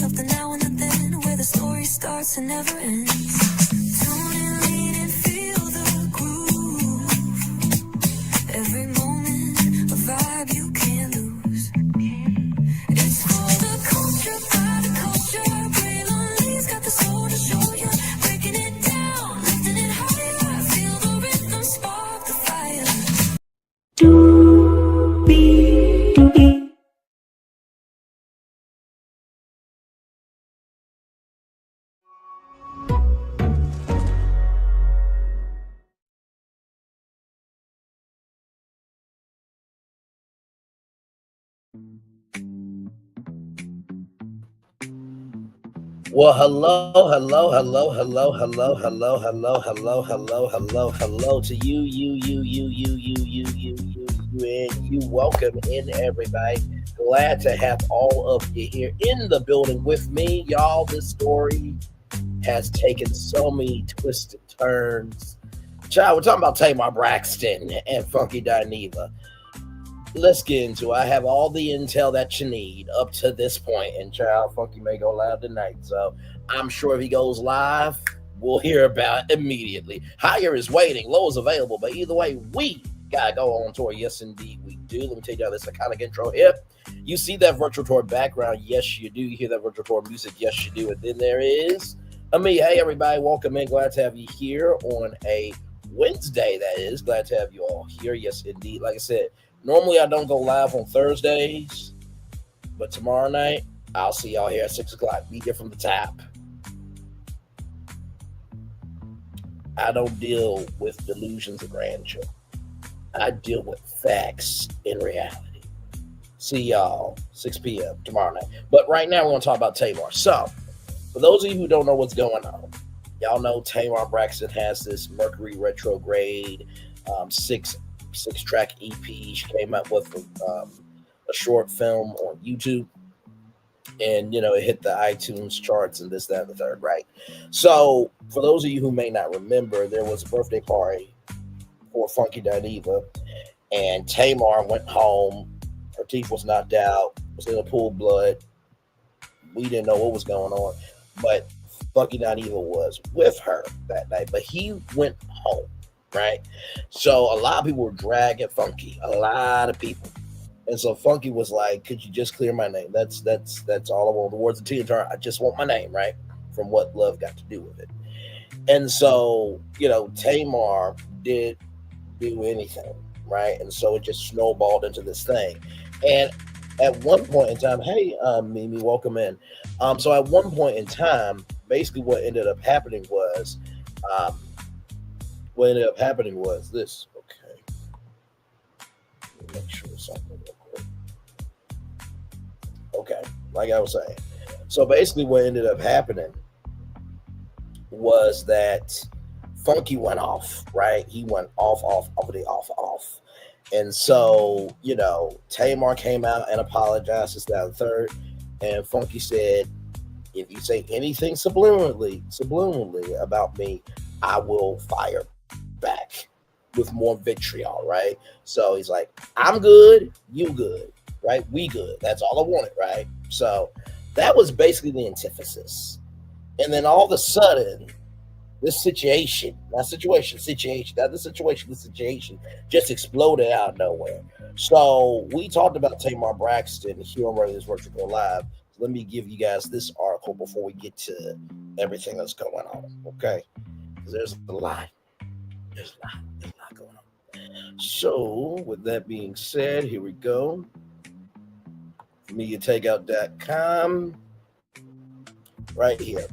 of the now and the then, where the story starts and never ends. Tune in, lean and feel the groove. Every moment, a vibe you can't lose. It's for the culture, by the culture. Gray lonely's got the soul to show you. Breaking it down, lifting it higher. Feel the rhythm, spark the fire. Well, hello to you. Welcome in, everybody. Glad to have all of you here in the building with me, y'all. This story has taken so many twists and turns. Child, we're talking about Tamar Braxton and Funky Dineva. Let's get into it. I have all the intel that you need up to this point, and child, Funky may go live tonight, so I'm sure if he goes live, we'll hear about it immediately. Higher is waiting, low is available, but either way, we gotta go on tour. Yes, indeed, we do. Let me tell you this iconic intro here. You see that virtual tour background? Yes, you do. You hear that virtual tour music? Yes, you do. And then there is me. Hey, everybody, welcome in. Glad to have you here on a Wednesday, that is. Glad to have you all here. Yes, indeed. Like I said, normally I don't go live on Thursdays, but tomorrow night, I'll see y'all here at 6 o'clock. Be here from the top. I don't deal with delusions of grandeur. I deal with facts in reality. See y'all 6 p.m. tomorrow night. But right now, we're going to talk about Tamar. So, for those of you who don't know what's going on, y'all know Tamar Braxton has this Mercury retrograde, six-track EP. She came up with a short film on YouTube, and it hit the iTunes charts and this, that, and the third, right? So for those of you who may not remember, there was a birthday party for Funky Dineva, and Tamar went home. Her teeth was knocked out, was in a pool of blood. We didn't know what was going on, but Funky Dineva was with her that night, but he went home. Right, so a lot of people were dragging Funky, a lot of people, and so Funky was like, "Could you just clear my name? That's all I want." The words of Tina Turner, I just want my name, right? From What Love Got to Do with It. And so Tamar did do anything, right? And so it just snowballed into this thing. And at one point in time, hey, Mimi, welcome in. So at one point in time, basically what ended up happening was. What ended up happening was this. Okay. Let me make sure something real quick. Okay, like I was saying. So basically what ended up happening was that Funky went off, right? He went off. And so, Tamar came out and apologized, this, that, and third. And Funky said, if you say anything subliminally about me, I will fire back with more vitriol, right? So he's like, I'm good, you good, right? We good. That's all I wanted, right? So that was basically the antithesis. And then all of a sudden, this situation just exploded out of nowhere. So we talked about Tamar Braxton here on This Virtual Go Live. So let me give you guys this article before we get to everything that's going on, okay? Because there's a lot going on. So, with that being said, here we go. MediaTakeout.com. Right here.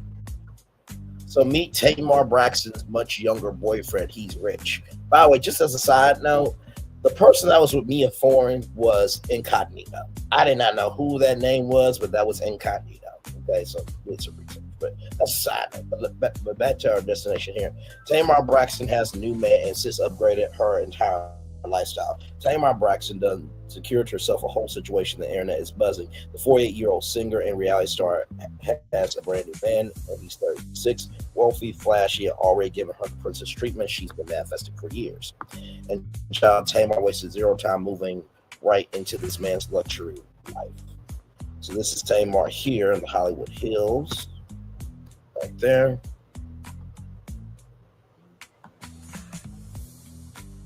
So, meet Tamar Braxton's much younger boyfriend. He's rich. By the way, just as a side note, the person that was with Mia Foreign was Incognito. I did not know who that name was, but that was Incognito. Okay, so it's a reason. But that's a side note. But back to our destination here. Tamar Braxton has a new man and since upgraded her entire lifestyle. Tamar Braxton done secured herself a whole situation. The internet is buzzing. The 48-year-old singer and reality star has a brand new man, and he's 36. Wealthy, flashy, already given her the princess treatment she's been manifesting for years. And child Tamar wasted zero time moving right into this man's luxury life. So this is Tamar here in the Hollywood Hills, right there.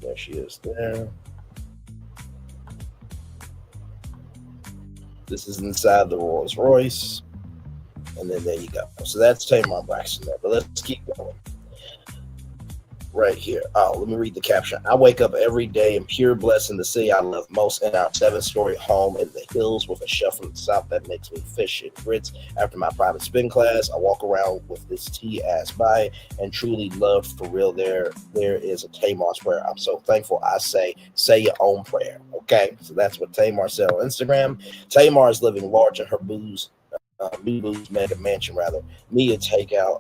There she is there. This is inside the Rolls Royce. And then there you go. So that's Tamar Braxton there. But let's keep going. Right here. Oh, let me read the caption. I wake up every day in pure bliss in the city I love most in our 7-story home in the hills with a chef from the south that makes me fish and grits. After my private spin class, I walk around with this tea ass by and truly love for real. There is a Tamar's prayer. I'm so thankful. I say your own prayer. Okay, so that's what Tamar said on Instagram. Tamar is living large in her new boo's mega mansion, rather. Mia Takeout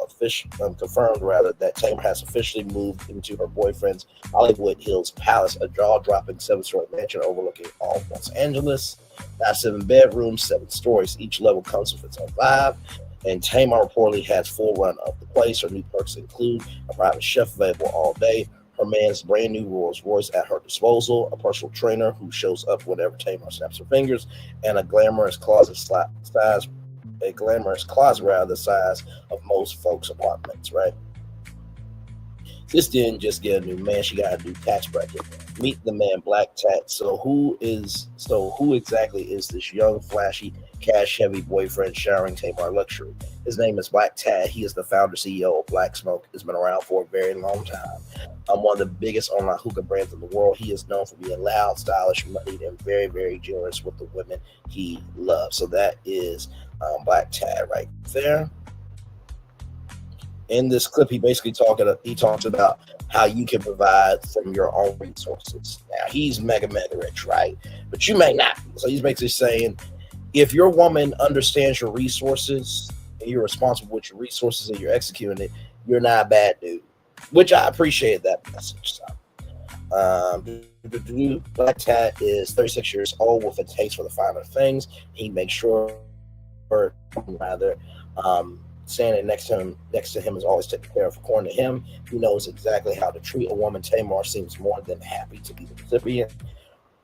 confirmed that Tamar has officially moved into her boyfriend's Hollywood Hills Palace, a jaw-dropping 7-story mansion overlooking all of Los Angeles. Now 7 bedrooms, 7 stories. Each level comes with its own vibe. And Tamar reportedly has full run of the place. Her new perks include a private chef available all day, her man's brand new Rolls Royce at her disposal, a personal trainer who shows up whenever Tamar snaps her fingers, and a glamorous closet the size of most folks' apartments, right? This didn't just get a new man, she got a new tax bracket. Meet the man Blakk. So who exactly is this young, flashy, cash-heavy boyfriend showering Tamar luxury? His name is Blakk. He is the founder CEO of Black Smoke. Has been around for a very long time. One of the biggest online hookah brands in the world. He is known for being loud, stylish, moneyed, and very, very generous with the women he loves. So that is Blakk right there. In this clip, he basically talks about how you can provide from your own resources. Now, he's mega rich, right? But you may not be. So he's basically saying, if your woman understands your resources and you're responsible with your resources and you're executing it, you're not a bad dude. Which I appreciate that message. Blakk is 36 years old with a taste for the finer things. He makes sure, standing next to him is always taken care of. According to him, he knows exactly how to treat a woman. Tamar seems more than happy to be the recipient.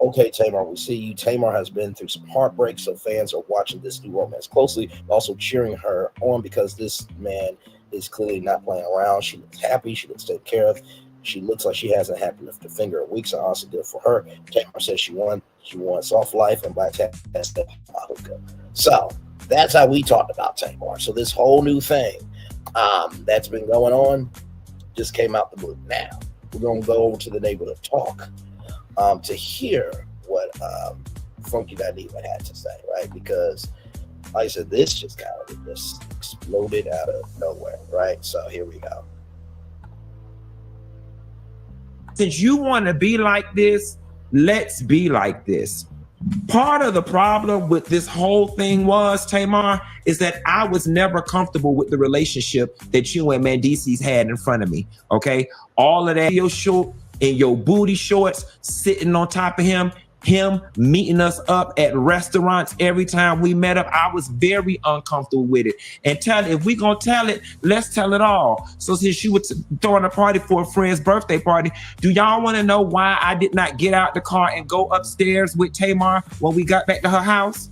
Okay, Tamar, we see you. Tamar has been through some heartbreak, so fans are watching this new romance closely, also cheering her on because this man is clearly not playing around. She looks happy. She looks taken care of. She looks like she hasn't had to lift a finger in weeks. So honestly good for her. Tamar says she won soft life, and Blakk has the hookah. So that's how we talked about Tamar. So this whole new thing that's been going on just came out the blue. Now we're going to go over to the neighborhood talk to hear what Funky Dineva had to say, right? Because like I said, this just kind of just exploded out of nowhere, right? So here we go. Since you want to be like this, let's be like this. Part of the problem with this whole thing was, Tamar, is that I was never comfortable with the relationship that you and Mendeecees had in front of me, okay? All of that, your short and your booty shorts sitting on top of him meeting us up at restaurants every time we met up, I was very uncomfortable with it. And if we gonna tell it, let's tell it all. So since you were throwing a party for a friend's birthday party, do y'all want to know why I did not get out the car and go upstairs with Tamar when we got back to her house?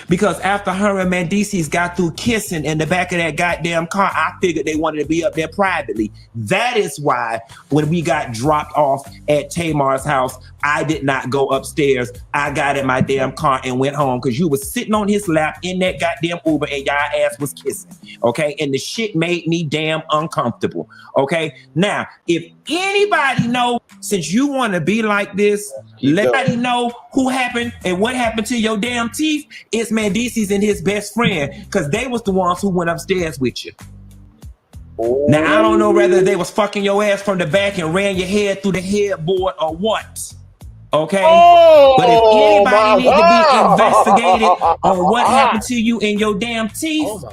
Because after her and Mendeecees got through kissing in the back of that goddamn car, I figured they wanted to be up there privately. That is why when we got dropped off at Tamar's house, I did not go upstairs. I got in my damn car and went home because you was sitting on his lap in that goddamn Uber and y'all ass was kissing, okay? And the shit made me damn uncomfortable, okay? Now, if anybody know, since you want to be like this, let everybody know who happened and what happened to your damn teeth. It's Mendeecees and his best friend, because they was the ones who went upstairs with you. Oh. Now, I don't know whether they was fucking your ass from the back and ran your head through the headboard or what. Okay? Oh, but if anybody needs to be investigated on what happened to you in your damn teeth,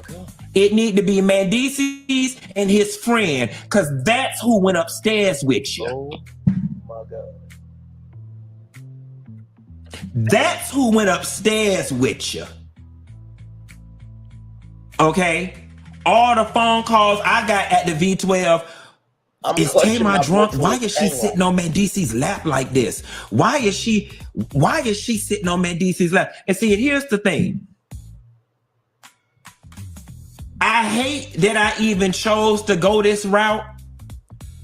it need to be Mendeecees and his friend, because that's who went upstairs with you. Oh my God. That's who went upstairs with you. Okay? All the phone calls I got at the V12. Is Tamar drunk? Why is she sitting on Mendeecees' lap like this? Why is she sitting on Mendeecees' lap? And see, here's the thing. I hate that I even chose to go this route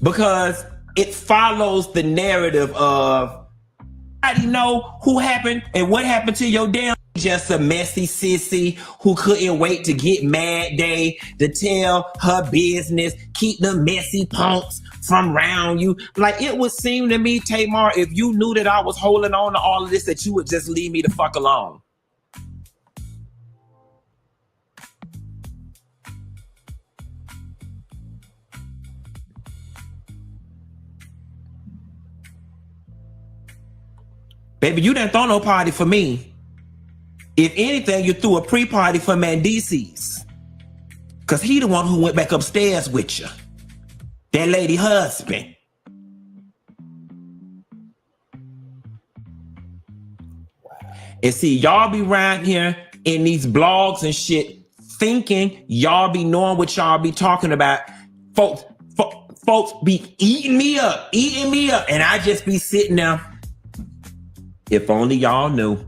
because it follows the narrative of I didn't know who happened and what happened to your damn. Just a messy sissy who couldn't wait to get mad day to tell her business, keep the messy punks from round you. Like, it would seem to me, Tamar, if you knew that I was holding on to all of this, that you would just leave me the fuck alone. Baby, you didn't throw no party for me. If anything, you threw a pre-party for Mendeecees. Because he the one who went back upstairs with you. That lady husband. And see, y'all be around here in these blogs and shit thinking y'all be knowing what y'all be talking about. Folks be eating me up. And I just be sitting there. If only y'all knew.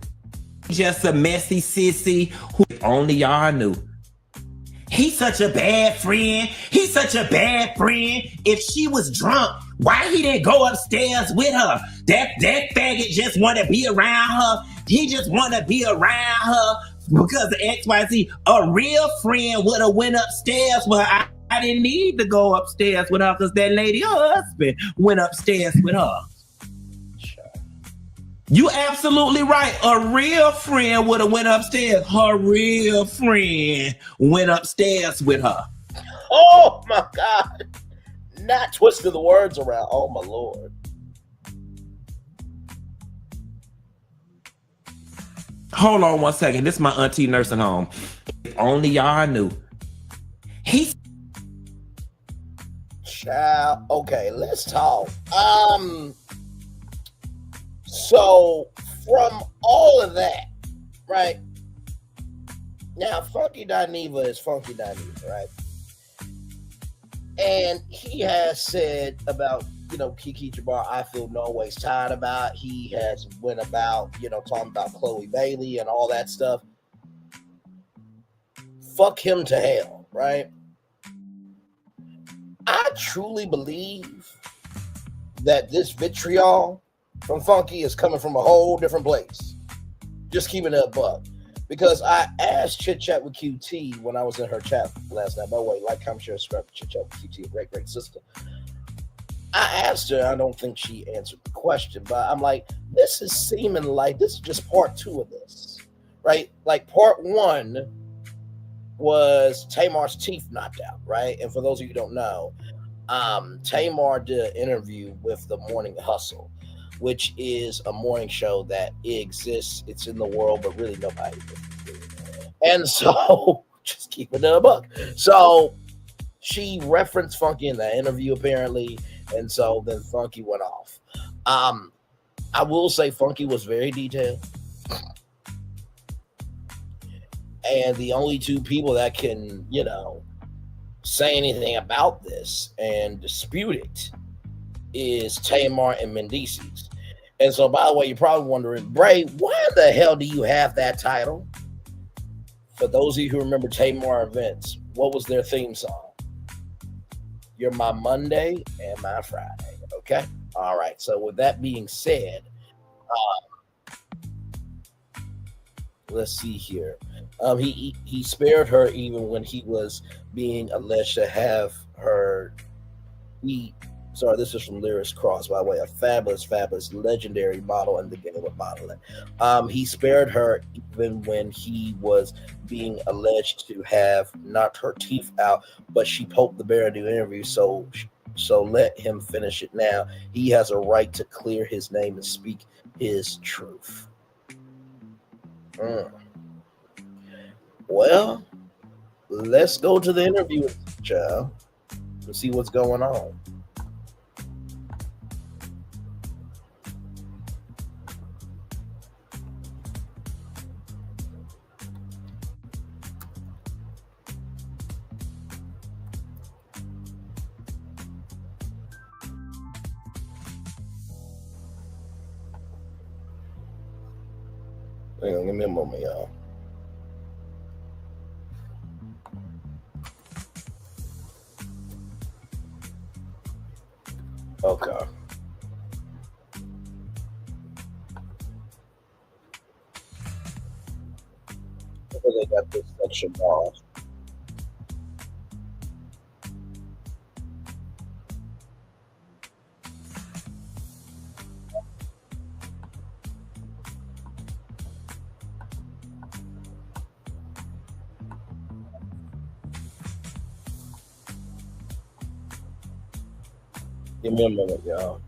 Just a messy sissy who if only y'all knew. He's such a bad friend. He's such a bad friend. If she was drunk, why he didn't go upstairs with her? That faggot just want to be around her. He just want to be around her because of XYZ. A real friend would have went upstairs with her. I didn't need to go upstairs with her because that lady husband went upstairs with her. You absolutely right. A real friend would have went upstairs. Her real friend went upstairs with her. Oh my God. Not twisting the words around. Oh my Lord. Hold on one second. This is my auntie nursing home. If only y'all knew. He's Child. Okay, let's talk. So from all of that, right? Now, Funky Dineva is Funky Dineva, right? And he has said about, Kiki Jabbar, I feel no ways tired about. He has went about, talking about Chloe Bailey and all that stuff. Fuck him to hell, right? I truly believe that this vitriol from Funky is coming from a whole different place. Just keeping it a buck. Because I asked Chit Chat with QT when I was in her chat last night. By the way, like, comment, share, subscribe, Chit Chat with QT, a great, great sister. I asked her, I don't think she answered the question, but I'm like, this is seeming like this is just part 2 of this, right? Like, part 1 was Tamar's teeth knocked out, right? And for those of you who don't know, Tamar did an interview with the Morning Hustle, which is a morning show that exists. It's in the world, but really nobody does it. And so, just keep it in a book. So, she referenced Funky in that interview, apparently, and so then Funky went off. I will say Funky was very detailed. And the only 2 people that can, say anything about this and dispute it is Tamar and Mendeecees. And so, by the way, you're probably wondering, Bray, why the hell do you have that title? For those of you who remember Tamar events, what was their theme song? You're my Monday and my Friday. Okay? All right. So, with that being said, let's see here. He spared her even when he was being alleged to have her eat. Sorry, this is from Lyris Cross, by the way, a fabulous, legendary model in the game of modeling. He spared her even when he was being alleged to have knocked her teeth out, but she poked the bear in the interview, so let him finish it now. He has a right to clear his name and speak his truth. Well, let's go to the interview with the child and see what's going on. Hang on, give me a moment, y'all. Okay. They got this section off. Give me a minute, y'all.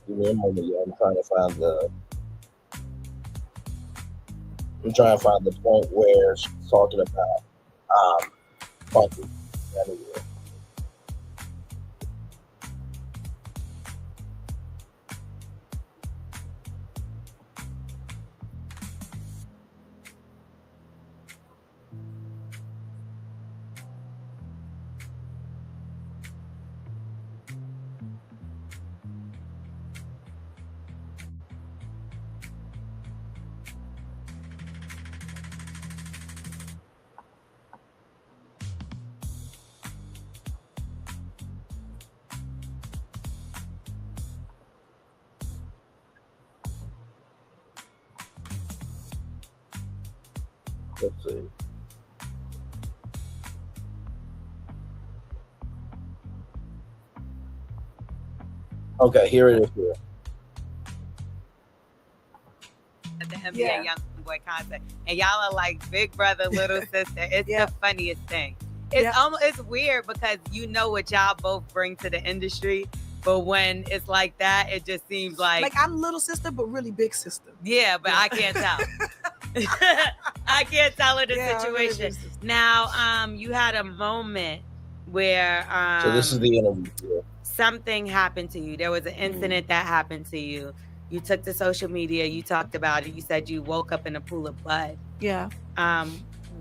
Give me a moment, y'all. I'm trying to find the point where she's talking about funky. Anyway. Let's see. Okay, here it is. Here. The NBA Young Boy concert, and y'all are like big brother, little sister. It's the funniest thing. It's almost it's weird because you know what y'all both bring to the industry, but when it's like that, it just seems like I'm little sister, but really big sister. Yeah, but I can't tell. I can't tell in the situation. Now, you had a moment where So this is the interview. Here. Something happened to you. There was an incident that happened to you. You took to social media. You talked about it. You said you woke up in a pool of blood. Yeah.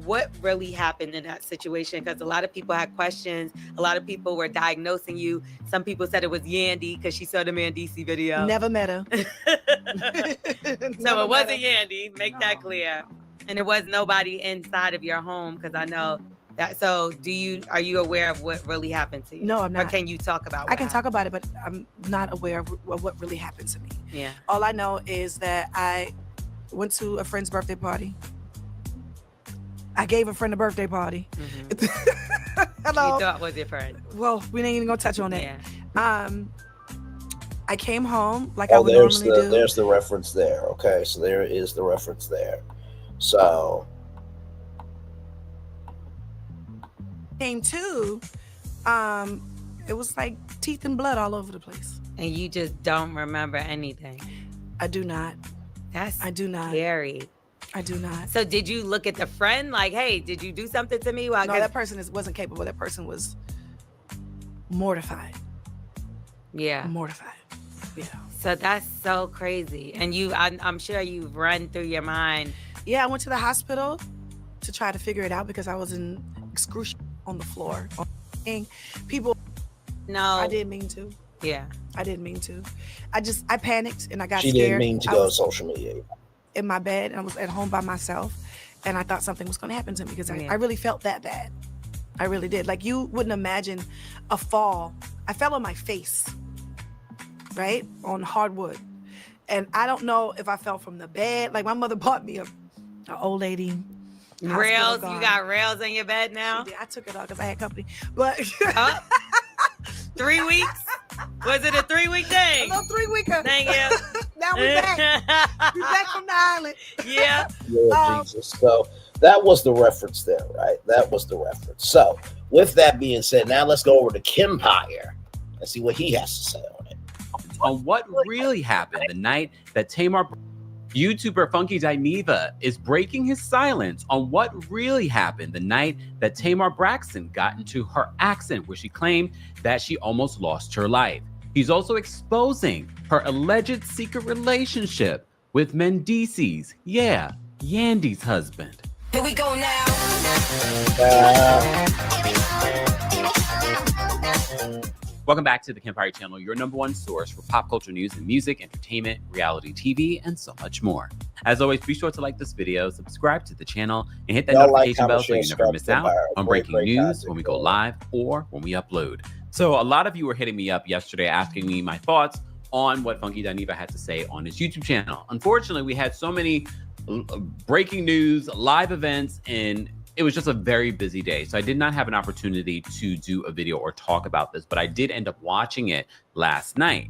What really happened in that situation? Because a lot of people had questions. A lot of people were diagnosing you. Some people said it was Yandy because she saw the Mendeecees video. Never met her. So it wasn't Yandy. Make that clear. And it was nobody inside of your home because I know that. So are you aware of what really happened to you? No, I'm not. Or can you talk about I can talk about it, but I'm not aware of what really happened to me. Yeah. All I know is that I went to a friend's birthday party. I gave a friend a birthday party. Mm-hmm. Hello. You thought was your friend. Well, we ain't even gonna touch on that. Yeah. I came home like I would normally do. There's the reference there. Okay, so there is the reference there. So came to, it was like teeth and blood all over the place. And you just don't remember anything. I do not. I do not. Scary. I do not. So did you look at the friend like, hey, did you do something to me? Well, no, that person wasn't capable. That person was mortified. Yeah. Mortified. Yeah. So that's so crazy. And I'm sure you've run through your mind. Yeah, I went to the hospital to try to figure it out because I was in excruciating on the floor. People. No. I didn't mean to. Yeah. I didn't mean to. I panicked and I got scared. She didn't mean to go to social media. In my bed and I was at home by myself and I thought something was going to happen to me because I really felt that bad. I really did. Like you wouldn't imagine a fall. I fell on my face, right? On hardwood. And I don't know if I fell from the bed. Like my mother bought me an old lady. Rails? You got rails in your bed now? I took it off because I had company. But 3 weeks? Was it a 3-week thing? No, 3-weeker. Thank you. Now we back. We back from the island. Yeah. Lord Jesus. So that was the reference there, right? That was the reference. So with that being said, now let's go over to Kimpire and see what he has to say on it. On what really happened the night that Tamar, YouTuber Funky Dineva, is breaking his silence on what really happened the night that Tamar Braxton got into her accident where she claimed that she almost lost her life. He's also exposing her alleged secret relationship with Mendeecees. Yeah, Yandy's husband. Here we go now. Welcome back to the Campfire Channel, your number one source for pop culture news and music, entertainment, reality TV, and so much more. As always, be sure to like this video, subscribe to the channel, and hit that notification bell so you never miss out on breaking news when we go live or when we upload. So a lot of you were hitting me up yesterday asking me my thoughts on what Funky Dineva had to say on his YouTube channel. Unfortunately, we had so many breaking news, live events, and it was just a very busy day. So I did not have an opportunity to do a video or talk about this, but I did end up watching it last night.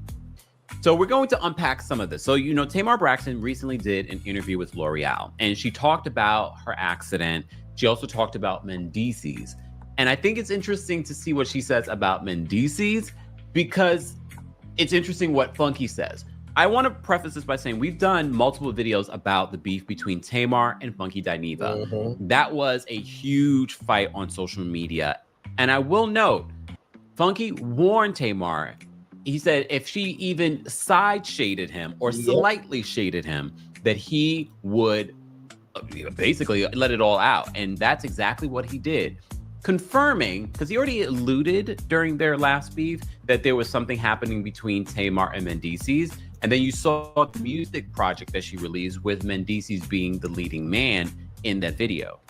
So we're going to unpack some of this. So, you know, Tamar Braxton recently did an interview with L'Oreal, and she talked about her accident. She also talked about Mendeecees. And I think it's interesting to see what she says about Mendeecees, because it's interesting what Funky says. I want to preface this by saying we've done multiple videos about the beef between Tamar and Funky Dineva. That was a huge fight on social media. And I will note, Funky warned Tamar. He said if she even side shaded him or slightly shaded him, that he would basically let it all out. And that's exactly what he did. Confirming, because he already alluded during their last beef that there was something happening between Tamar and Mendeecees. And then you saw the music project that she released with Mendeecees being the leading man in that video.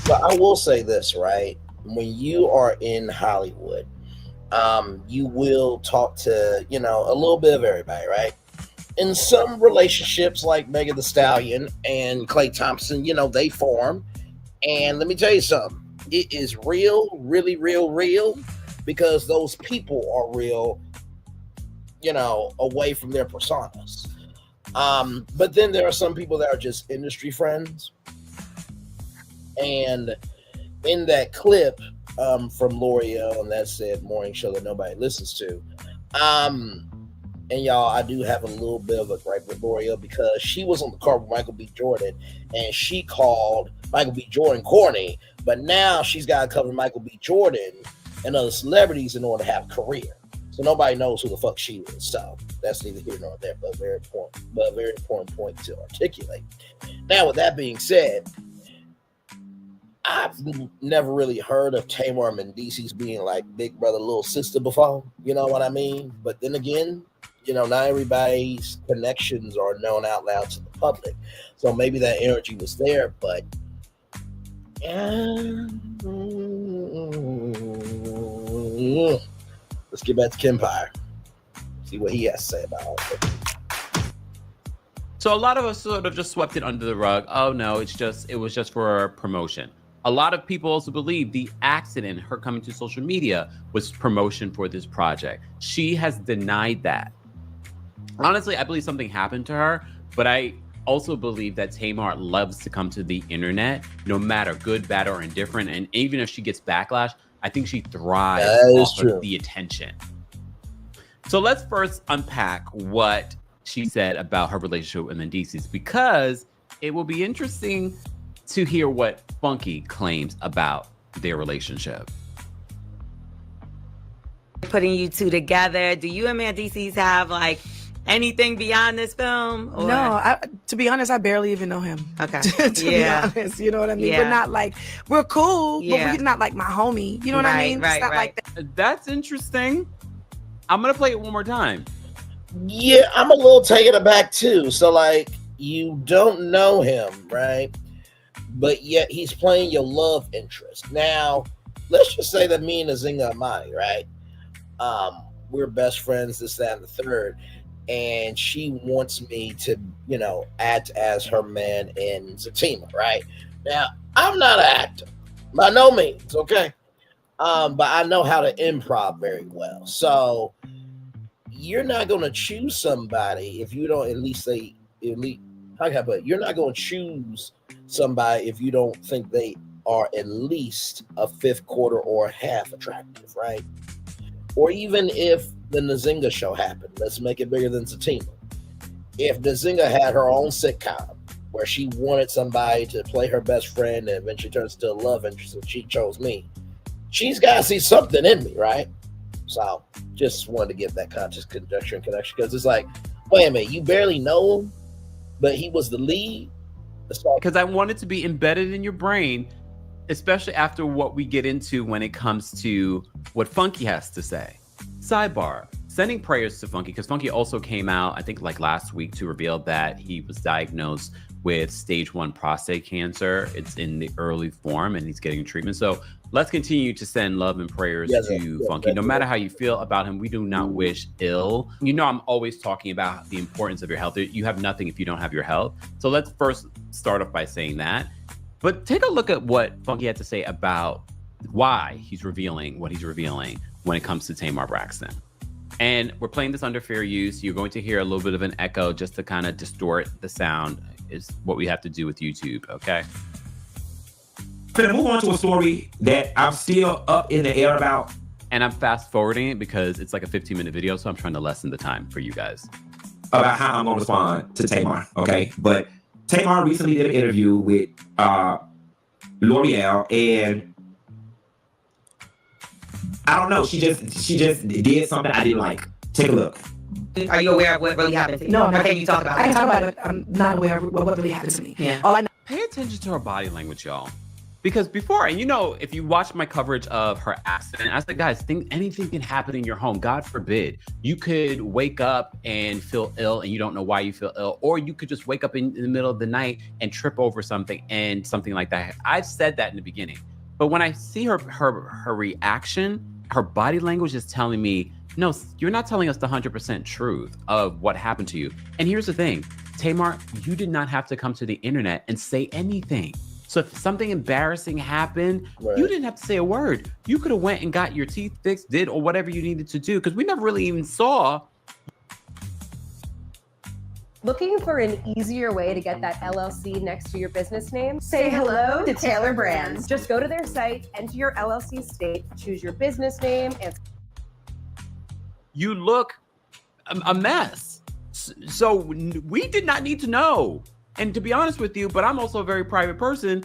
But I will say this, right? When you are in Hollywood, you will talk to, you know, a little bit of everybody, right? In some relationships, like Megan Thee Stallion and Klay Thompson, you know, they form. And let me tell you something. It is real, really real, because those people are real, you know, away from their personas. But then there are some people that are just industry friends. And in that clip from L'Oreal, and that said morning show that nobody listens to, and y'all, I do have a little bit of a gripe with L'Oreal because she was on the cover with Michael B. Jordan, and she called Michael B. Jordan corny, but now she's got to cover Michael B. Jordan and other celebrities in order to have a career. So nobody knows who the fuck she is. So that's neither here nor there, but a very important point to articulate. Now, with that being said, I've never really heard of Tamar Mendeecees being like big brother, little sister before. You know what I mean? But then again, you know, not everybody's connections are known out loud to the public. So maybe that energy was there, but let's get back to Kempire. See what he has to say about all of it. So a lot of us sort of just swept it under the rug. Oh no, it was just for promotion. A lot of people also believe the accident, her coming to social media, was promotion for this project. She has denied that. Honestly, I believe something happened to her, but I also believe that Tamar loves to come to the internet, no matter good, bad, or indifferent. And even if she gets backlash, I think she thrives off of the attention. So let's first unpack what she said about her relationship with Mendeecees, because it will be interesting to hear what Funky claims about their relationship. Putting you two together, do you and Mendeecees have like anything beyond this film? Or? No, to be honest, I barely even know him. Okay. to be honest, you know what I mean? Yeah. We're not like, we're cool, but Yeah. he's not like my homie. You know what I mean? It's not like that. That's interesting. I'm going to play it one more time. Yeah, I'm a little taken aback too. So, like, you don't know him, right? But yet he's playing your love interest. Now, let's just say that me and Nzinga Amani, right? We're best friends, this, that, and the third. And she wants me to, you know, act as her man in Zatima, right? Now, I'm not an actor, by no means, okay? But I know how to improv very well. So you're not going to choose somebody if you don't at least say, how can I put it? You're not going to choose somebody if you don't think they are at least a fifth, quarter, or half attractive, right? Or even if the Nzinga show happened, let's make it bigger than Zatima. If Nzinga had her own sitcom where she wanted somebody to play her best friend and eventually turns to a love interest and she chose me, she's got to see something in me, right? So just wanted to give that conscious conjunction and connection, because it's like, wait a minute, you barely know him, but he was the lead. Because I want it to be embedded in your brain, especially after what we get into when it comes to what Funky has to say. Sidebar, sending prayers to Funky, because Funky also came out, I think like last week, to reveal that he was diagnosed with stage 1 prostate cancer. It's in the early form and he's getting treatment. So let's continue to send love and prayers to Funky. No matter how you feel about him, we do not wish ill. You know, I'm always talking about the importance of your health. You have nothing if you don't have your health. So let's first start off by saying that. But take a look at what Funky had to say about why he's revealing what he's revealing when it comes to Tamar Braxton. And we're playing this under fair use. You're going to hear a little bit of an echo just to kind of distort the sound. Is what we have to do with YouTube, okay? Gonna move on to a story that I'm still up in the air about. And I'm fast forwarding it because it's like a 15-minute video, so I'm trying to lessen the time for you guys. About how I'm gonna respond to Tamar, okay? But Tamar recently did an interview with L'Oreal, and I don't know, she just did something I didn't like. Take a look. Are you aware of what really happened to you? No, Or can you talk about it? I can talk about it, but I'm not aware of what really happened to me. Yeah. All I know. Pay attention to her body language, y'all. Because before, and you know, if you watch my coverage of her accident, I said, guys, anything can happen in your home. God forbid. You could wake up and feel ill and you don't know why you feel ill. Or you could just wake up in the middle of the night and trip over something and something like that. I've said that in the beginning. But when I see her reaction, her body language is telling me, no, you're not telling us the 100% truth of what happened to you. And here's the thing, Tamar, you did not have to come to the internet and say anything. So if something embarrassing happened, you didn't have to say a word. You could have went and got your teeth fixed, did or whatever you needed to do, because we never really even saw. Looking for an easier way to get that LLC next to your business name? Say hello to Taylor Brands. Just go to their site, enter your LLC state, choose your business name, and you look a mess. So we did not need to know. And to be honest with you, but I'm also a very private person.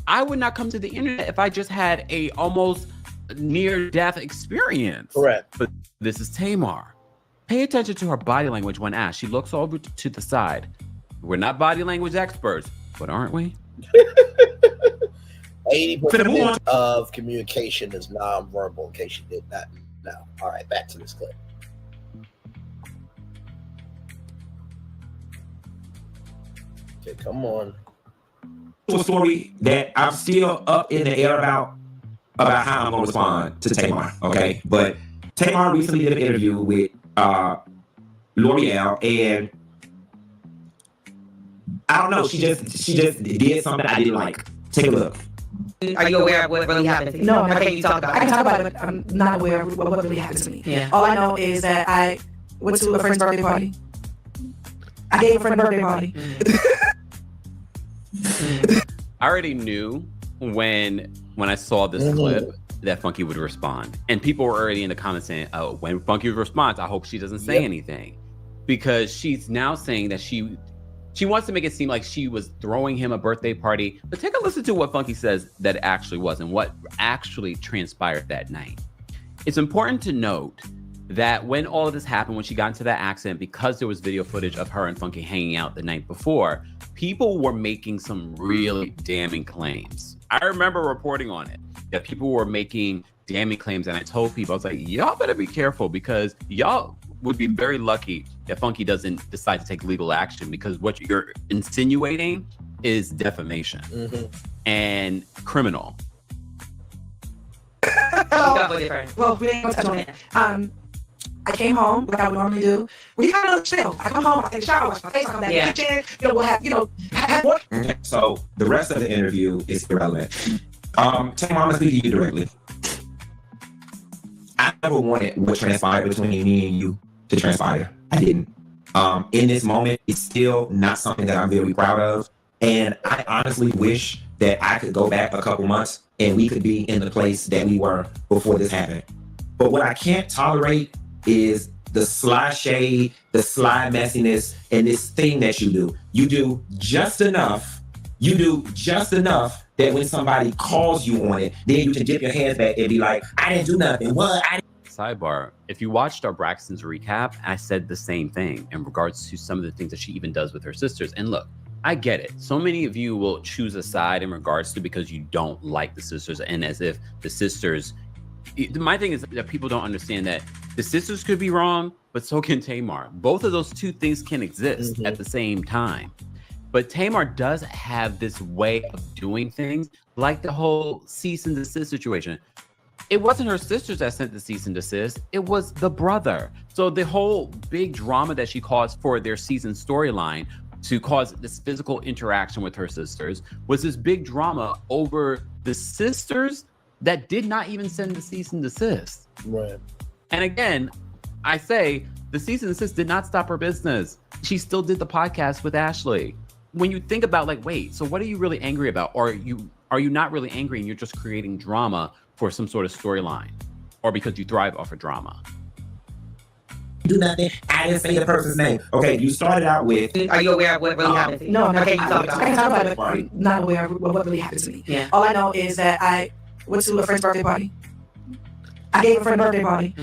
I would not come to the internet if I just had a almost near-death experience. Correct. But this is Tamar. Pay attention to her body language when asked. She looks over to the side. We're not body language experts, but aren't we? 80% of communication is nonverbal, in case you did not know. All right, back to this clip. Okay, come on. A story that I'm still up in the air about how I'm gonna respond to Tamar, okay? But Tamar recently did an interview with L'Oreal, and I don't know, she just did something I didn't like. Take a look. Are you aware of what really happened to you? No, Or can you talk about I can it? talk about it, but I'm not aware of what really happened to me. Yeah. All I know is that I went to a friend's birthday party. I gave a friend a birthday party. I already knew when I saw this clip that Funky would respond. And people were already in the comments saying, oh, when Funky responds, I hope she doesn't say anything. Because she's now saying that she wants to make it seem like she was throwing him a birthday party. But take a listen to what Funky says that it actually was and what actually transpired that night. It's important to note that when all of this happened, when she got into that accident, because there was video footage of her and Funky hanging out the night before, people were making some really damning claims. I remember reporting on it, that people were making damning claims. And I told people, I was like, y'all better be careful, because y'all would be very lucky if Funky doesn't decide to take legal action, because what you're insinuating is defamation and criminal. Well, we ain't gonna touch on it. I came home like I would normally do. We kind of chill. I come home, I take a shower, wash my face, I come back in the kitchen. You know, we'll have, have more. So the rest of the interview is irrelevant. Tamar, I'm gonna speak to you directly. I never wanted what transpired between me and you to transpire. I didn't. In this moment, it's still not something that I'm very proud of. And I honestly wish that I could go back a couple months and we could be in the place that we were before this happened. But what I can't tolerate is the sly shade, the sly messiness, and this thing that you do. You do just enough that when somebody calls you on it, then you can dip your hands back and be like, I didn't do nothing. What? sidebar. If you watched our Braxton's recap, I said the same thing in regards to some of the things that she even does with her sisters. And look, I get it. So many of you will choose a side in regards to because you don't like the sisters, and as if the sisters. My thing is that people don't understand that the sisters could be wrong, but so can Tamar. Both of those two things can exist at the same time. But Tamar does have this way of doing things, like the whole cease and desist situation. It wasn't her sisters that sent the cease and desist. It was the brother. So the whole big drama that she caused for their season storyline to cause this physical interaction with her sisters was this big drama over the sisters that did not even send the cease and desist. Right. And again, I say the cease and desist did not stop her business. She still did the podcast with Ashley. When you think about like, wait, so what are you really angry about? Or are you not really angry and you're just creating drama for some sort of storyline, or because you thrive off of drama? Do nothing. I didn't say the person's name. Okay, you started out with. Are you aware of what really happened to you? No, I'm not. Okay, you talk about I can talk about it. I'm not aware of what really happened to me. Yeah. All I know is that I went to a friend's birthday party. I gave a friend a birthday party.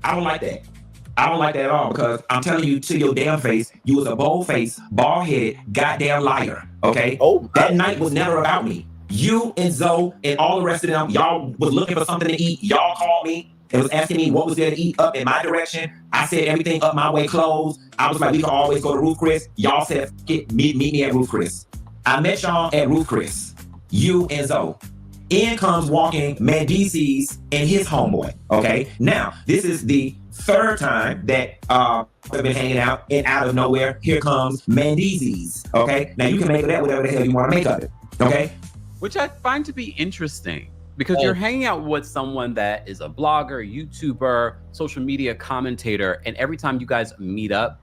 I don't like that. I don't like that at all, because I'm telling you to your damn face, you was a bold-faced, bald-headed, goddamn liar. Okay? Oh, that night was never about me. You and Zoe and all the rest of them, y'all was looking for something to eat. Y'all called me and was asking me what was there to eat up in my direction. I said everything up my way closed. I was like, we can always go to Roof Chris. Y'all said, meet me at Roof Chris. I met y'all at Roof Chris. You and Zoe. In comes walking Mendeecees and his homeboy. Okay? Now, this is the third time that we've been hanging out, and out of nowhere, here comes Mendeecees. Okay? Now, you can make of that whatever the hell you want to make of it. Okay? Which I find to be interesting, because you're hanging out with someone that is a blogger, YouTuber, social media commentator, and every time you guys meet up,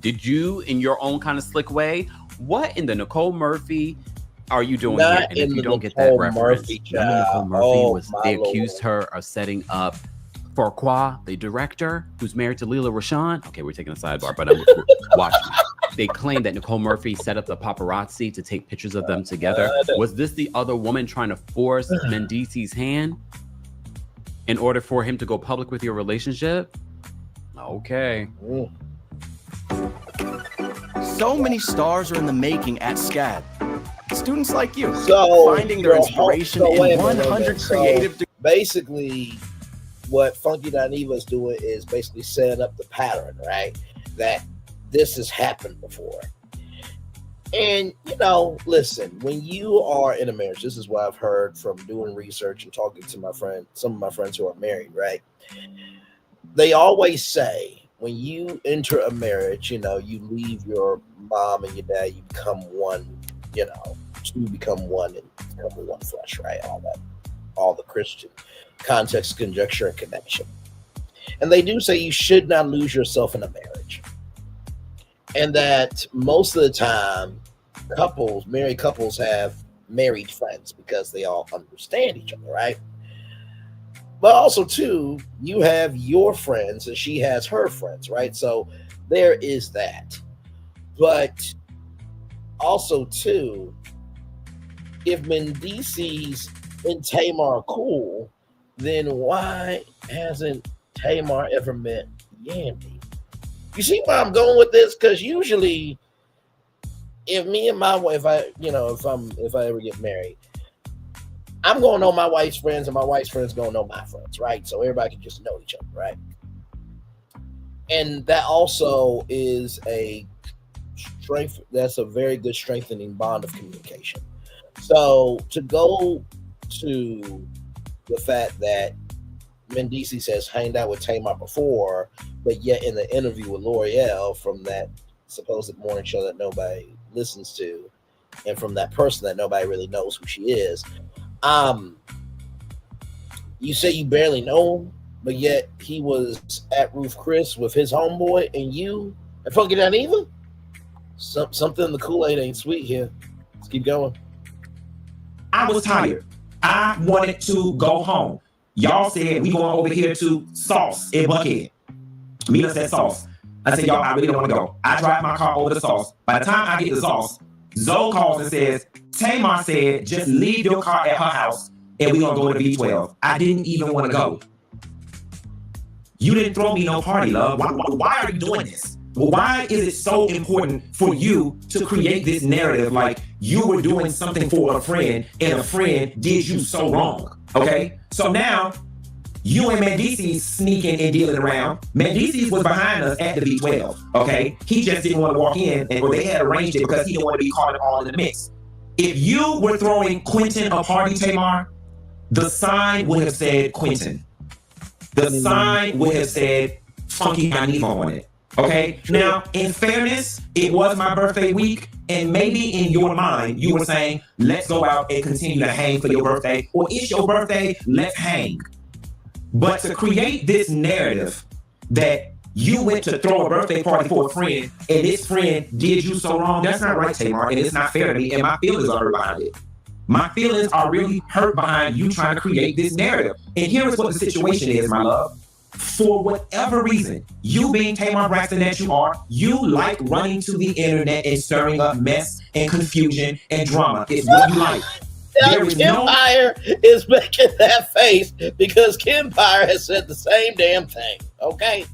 did you, in your own kind of slick way, what in the Nicole Murphy are you doing Not here? And if in you the don't get Nicole that reference, Murphy, remember Nicole Murphy oh, they my accused her of setting up Farquaad, the director, who's married to Leela Rashawn. Okay, we're taking a sidebar, but watch me. They claim that Nicole Murphy set up the paparazzi to take pictures of them together. Was this the other woman trying to force Mendeecees' hand in order for him to go public with your relationship? Okay. So many stars are in the making at SCAD. Students like you, So finding their inspiration in 100 creative. Basically, what Funky Dineva is doing is basically setting up the pattern, right? That this has happened before. And, listen, when you are in a marriage, this is what I've heard from doing research and talking to some of my friends who are married, right? They always say, when you enter a marriage, you leave your mom and your dad, you become one, two become one and become one flesh, right? All the Christian context, conjecture, and connection. And they do say you should not lose yourself in a marriage. And that most of the time, married couples have married friends because they all understand each other, right? But also, too, you have your friends and she has her friends, right? So there is that. But also, too, if Mendeecees and Tamar are cool, then why hasn't Tamar ever met Yandy? You see where I'm going with this? Because usually, if me and my wife, if I ever get married, I'm gonna know my wife's friends, and my wife's friends gonna know my friends, right? So everybody can just know each other, right? And that also is a strength. That's a very good strengthening bond of communication. So to go to the fact that Mendeecees has hanged out with Tamar before, but yet in the interview with L'Oreal from that supposed morning show that nobody listens to, and from that person that nobody really knows who she is, you say you barely know him, but yet he was at Roof Chris with his homeboy and you and Funky Dineva? Something in the Kool-Aid ain't sweet here. Let's keep going. I was tired. I wanted to go home. Y'all said we going over here to Sauce in Buckhead. Mila said Sauce. I said, y'all, I really don't want to go. I drive my car over to Sauce. By the time I get to Sauce, Zoe calls and says, Tamar said, just leave your car at her house and we're going to go to V12. I didn't even want to go. You didn't throw me no party, love. Why are you doing this? Why is it so important for you to create this narrative like you were doing something for a friend and a friend did you so wrong? Okay? So now you and Mendeecees sneaking and dealing around. Mendeecees was behind us at the V12. Okay? He just didn't want to walk in, or they had arranged it because he didn't want to be caught all in the mix. If you were throwing Quentin a party, Tamar, the sign would have said Quentin. The sign would have said Funky dineva on it. Okay? Now, in fairness, it was my birthday week, and maybe in your mind, you were saying, let's go out and continue to hang for your birthday, or it's your birthday, let's hang. But to create this narrative that you went to throw a birthday party for a friend, and this friend did you so wrong, that's not right, Tamar, and it's not fair to me, and my feelings are hurt behind it. My feelings are really hurt behind you trying to create this narrative. And here is what the situation is, my love. For whatever reason, you being Tamar Braxton that you are, you like running to the internet and stirring up mess and confusion and drama. It's what you like. Empire is making that face because Empire has said the same damn thing. Okay?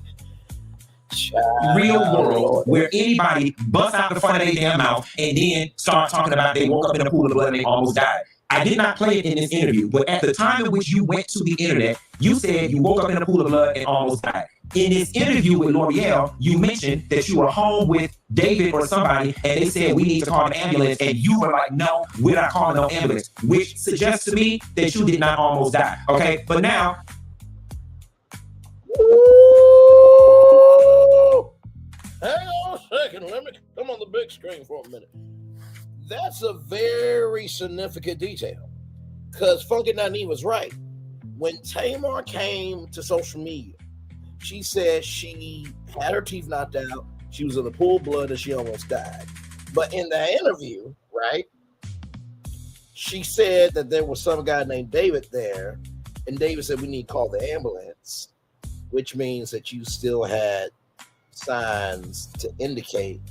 Real world where anybody busts out the front of their damn mouth and then start talking about they woke up in a pool of blood and they almost died. I did not play it in this interview, but at the time in which you went to the internet, you said you woke up in a pool of blood and almost died. In this interview with L'Oreal, you mentioned that you were home with David or somebody and they said we need to call an ambulance, and you were like, no, we're not calling no ambulance, which suggests to me that you did not almost die. Okay, but now hang on a second. Let me come on the big screen for a minute. That's a very significant detail because Funky Dineva was right. When Tamar came to social media, she said she had her teeth knocked out, she was in a pool of blood, and she almost died. But in the interview, right, she said that there was some guy named David there, and David said we need to call the ambulance, which means that you still had signs to indicate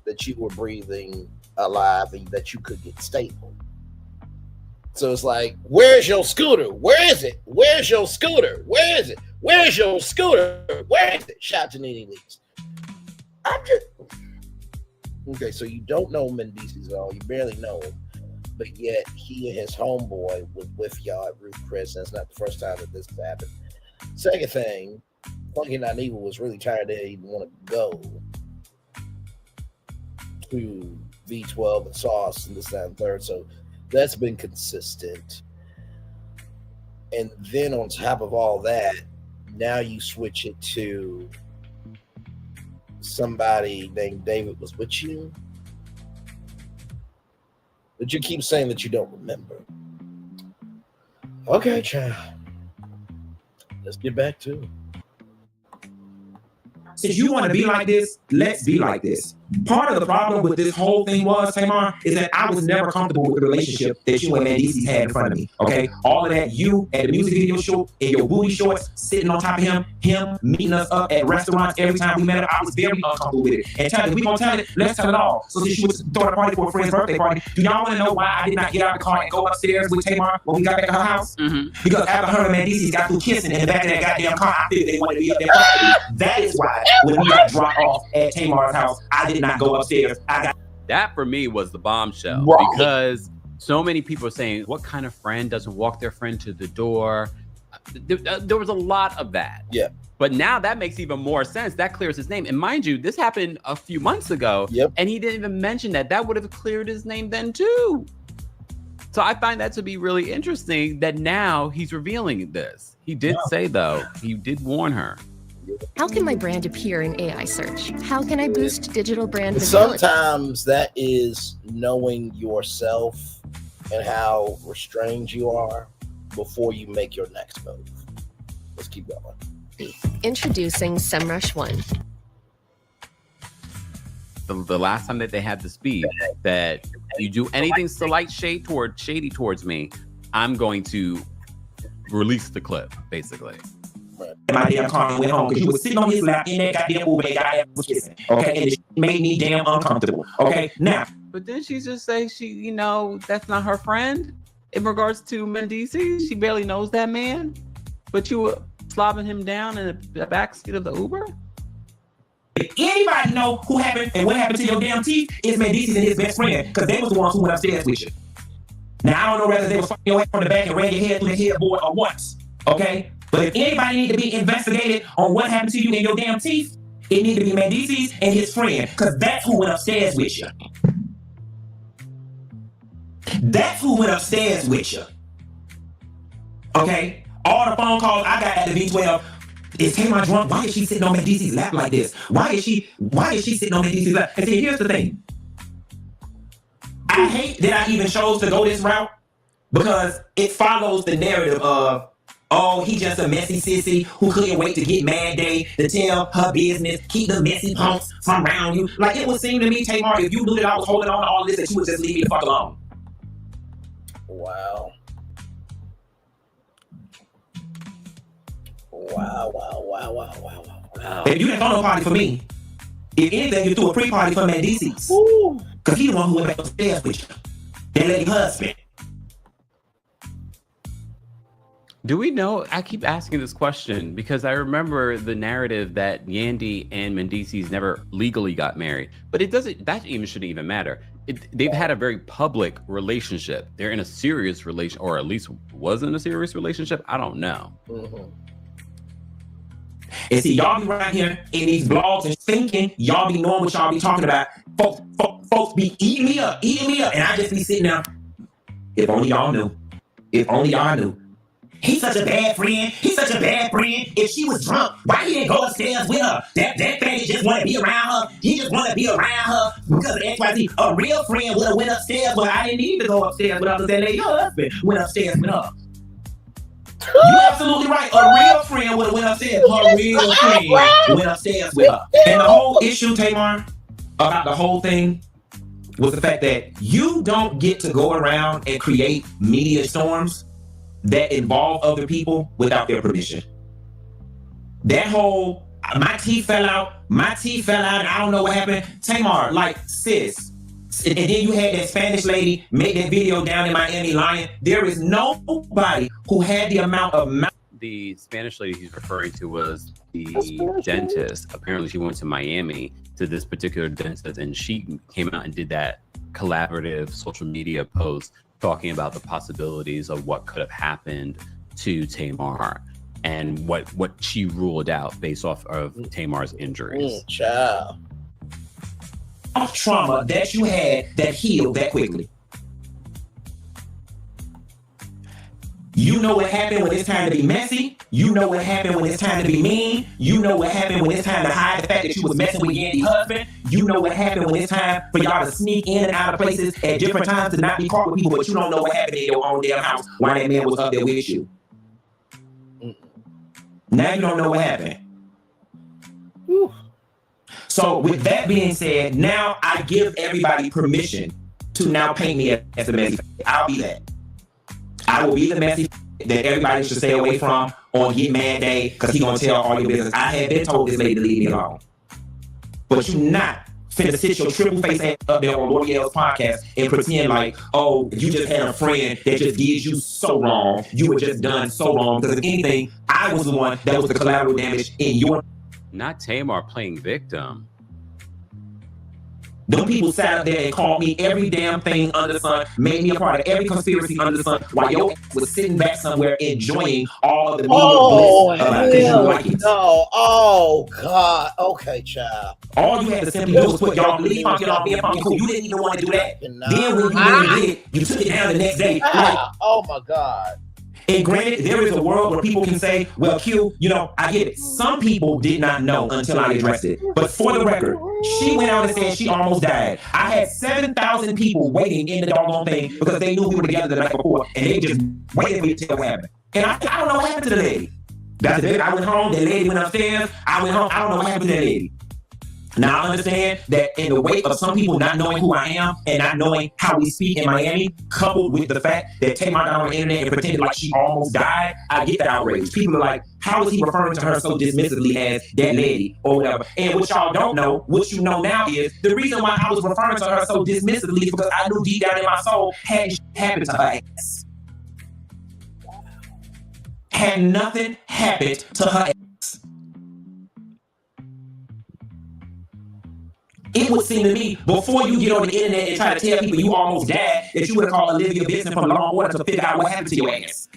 that you were breathing alive and that you could get stable. So it's like, where's your scooter? Where is it? Where's your scooter? Where is it? Where's your scooter? Where is it? Shout to Nene Leaks. Okay, so you don't know Mendeecees at all. You barely know him, but yet he and his homeboy was with y'all at Ruth Chris, and it's not the first time that this happened. Second thing, Funky Dineva was really tired that he didn't want to go to V12 and Sauce and this, that, and third. So that's been consistent. And then on top of all that, now you switch it to somebody named David was with you, but you keep saying that you don't remember. Okay, child. Let's get back to it. Since you want to be like this, let's be like this. Part of the problem with this whole thing was, Tamar, is that I was never comfortable with the relationship that you and Mendeecees had in front of me. Okay? All of that, you at the music video show in your booty shorts, sitting on top of him meeting us up at restaurants every time we met up, I was very uncomfortable with it. And tell it, we gonna tell it, let's tell it all. So since you was throwing a party for a friend's birthday party, do y'all want to know why I did not get out of the car and go upstairs with Tamar when we got back to her house? Because after her and Mendeecees got through kissing in the back of that goddamn car, I figured they wanted to be up there quietly. That is why when we got dropped off at Tamar's house, I did not go upstairs. That for me was the bombshell, right, because so many people are saying, what kind of friend doesn't walk their friend to the door? There was a lot of that. Yeah. But now that makes even more sense. That clears his name. And mind you, this happened a few months ago. Yep. And he didn't even mention that. That would have cleared his name then too. So I find that to be really interesting that now he's revealing this. He did say, though, he did warn her. How can my brand appear in AI search? How can I boost digital brand visibility? Sometimes that is knowing yourself and how restrained you are before you make your next move. Let's keep going. Introducing SEMrush One. The last time that they had the speed that you do anything slight shady towards me, I'm going to release the clip, basically. My damn car went home because you was sitting on his lap in that goddamn Uber and goddamn was kissing. Okay, and it made me damn uncomfortable. Okay, now. But didn't she just say that's not her friend in regards to Mendeecees? She barely knows that man. But you were slobbing him down in the backseat of the Uber? If anybody know who happened and what happened to your damn teeth, it's Mendeecees and his best friend, because they was the ones who went upstairs with you. Now, I don't know whether they was fucking your head from the back and ran your head through the headboard or what, okay? But if anybody need to be investigated on what happened to you in your damn teeth, it need to be Mendeecees and his friend, because that's who went upstairs with you. That's who went upstairs with you. Okay? All the phone calls I got at the V12, is Tamar drunk? Why is she sitting on Mendeecees' lap like this? Why is she sitting on Mendeecees' lap? And see, here's the thing. I hate that I even chose to go this route because it follows the narrative of, oh, he just a messy sissy who couldn't wait to get mad day to tell her business, keep the messy punks from around you. Like, it would seem to me, Tamar, if you knew that I was holding on to all this, that you would just leave me the fuck alone. Wow. Wow. If you didn't throw no party for me, if anything, you threw a pre-party for Mendeecees. Because he the one who went back upstairs with you. That lady husband. Do we know? I keep asking this question because I remember the narrative that Yandy and Mendeecees never legally got married. But it doesn't, that even shouldn't even matter. They've had a very public relationship. They're in a serious relation, or at least was in a serious relationship. I don't know. Mm-hmm. And see, y'all be right here in these blogs and thinking y'all be knowing what y'all be talking about. Folks be eating me up. And I just be sitting there. If only y'all knew. If only y'all knew. He's such a bad friend. If she was drunk, why he didn't go upstairs with her? That faggot just want to be around her. He just want to be around her because of XYZ. A real friend would have went upstairs, but I didn't need to go upstairs with her because that lady husband went upstairs with her. You're absolutely right. A real friend would have went upstairs. Her real friend went upstairs with her. And the whole issue, Tamar, about the whole thing was the fact that you don't get to go around and create media storms that involve other people without their permission. That whole, my teeth fell out, and I don't know what happened. Tamar, like, sis. And then you had that Spanish lady make that video down in Miami lying. There is nobody who had the amount of the Spanish lady he's referring to was the dentist. Apparently she went to Miami to this particular dentist and she came out and did that collaborative social media post talking about the possibilities of what could have happened to Tamar and what she ruled out based off of Tamar's injuries. Child. Trauma that you had that healed that quickly. You know what happened when it's time to be messy. You know what happened when it's time to be mean. You know what happened when it's time to hide the fact that you was messing with Yandy's husband. You know what happened when it's time for y'all to sneak in and out of places at different times to not be caught with people, but you don't know what happened in your own damn house while that man was up there with you. Now you don't know what happened. So with that being said, now I give everybody permission to now paint me as a messy. I'll be that. I will be the messy that everybody should stay away from on Get Mad Day because he's going to tell all your business. I have been told this lady to leave me alone. But you not finna sit your triple face ass up there on L'Oreal's podcast and pretend like, oh, you just had a friend that just did you so wrong. You were just done so wrong. Because if anything, I was the one that was the collateral damage in your... Not Tamar playing victim. Them people sat up there and called me every damn thing under the sun, made me a part of every conspiracy under the sun, while your ass was sitting back somewhere enjoying all of the media bliss. Oh, God. Okay, child. All you had to simply do was put y'all leave funky off being funky cool. You didn't even want to do that. Then when you really did it, you took it down the next day. Like, oh, my God. And granted, there is a world where people can say, well, Q, you know, I get it. Some people did not know until I addressed it. But for the record, she went out and said she almost died. I had 7,000 people waiting in the doggone thing because they knew we were together the night before and they just waited for me to tell what happened. And I don't know what happened to the lady. That's it. I went home, the lady went upstairs, I went home, I don't know what happened to that lady. Now I understand that in the wake of some people not knowing who I am and not knowing how we speak in Miami, coupled with the fact that Tamar got on the internet and pretended like she almost died, I get that outrage. People are like, how is he referring to her so dismissively as that lady or whatever? And what y'all don't know, what you know now is the reason why I was referring to her so dismissively is because I knew deep down in my soul had happened to her ass. had nothing happened to her ex. It would seem to me, before you get on the internet and try to tell people you almost died, that you would have called Olivia Benson from Law & Order to figure out what happened to your ass.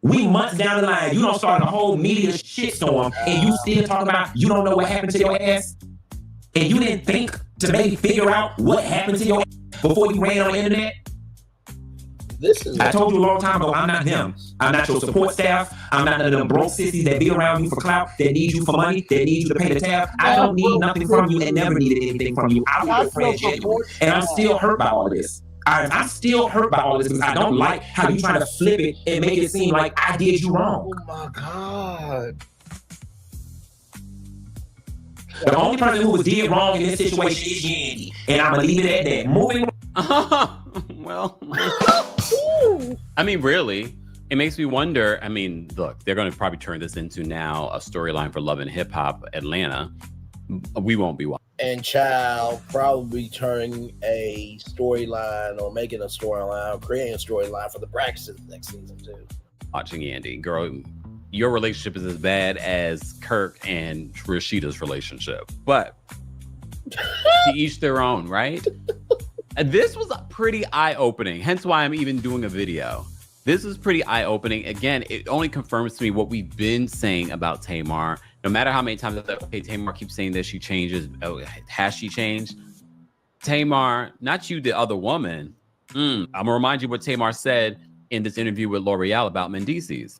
We months down the line, you don't start a whole media shitstorm, and you still talking about you don't know what happened to your ass? And you didn't think to maybe figure out what happened to your ass before you ran on the internet? I told you a long time ago, I'm not them. I'm not your support staff. I'm not none of them broke sissies that be around you for clout, that need you for money, that need you to pay the tab. I don't need nothing from you and never needed anything from you. I was your friend genuine. And I'm still hurt by all of this. I'm still hurt by all of this because I don't like how you try to flip it and make it seem like I did you wrong. Oh my God. The only person who was did wrong in this situation is Yandy. And I'm going to leave it at that. Moving Well, I mean, really, it makes me wonder. I mean, look, they're going to probably turn this into now a storyline for Love and Hip Hop Atlanta. We won't be watching. And child probably turning a storyline or making a storyline, or creating a storyline for the Braxtons next season too. Watching Yandy, girl, your relationship is as bad as Kirk and Rashida's relationship, but to each their own, right? And this was pretty eye-opening, hence why I'm even doing a video. This is pretty eye-opening. Again, it only confirms to me what we've been saying about Tamar. No matter how many times I thought, okay, Tamar keeps saying that she changes. Oh, has she changed? Tamar, not you, the other woman. I'm gonna remind you what Tamar said in this interview with L'Oreal about Mendeecees.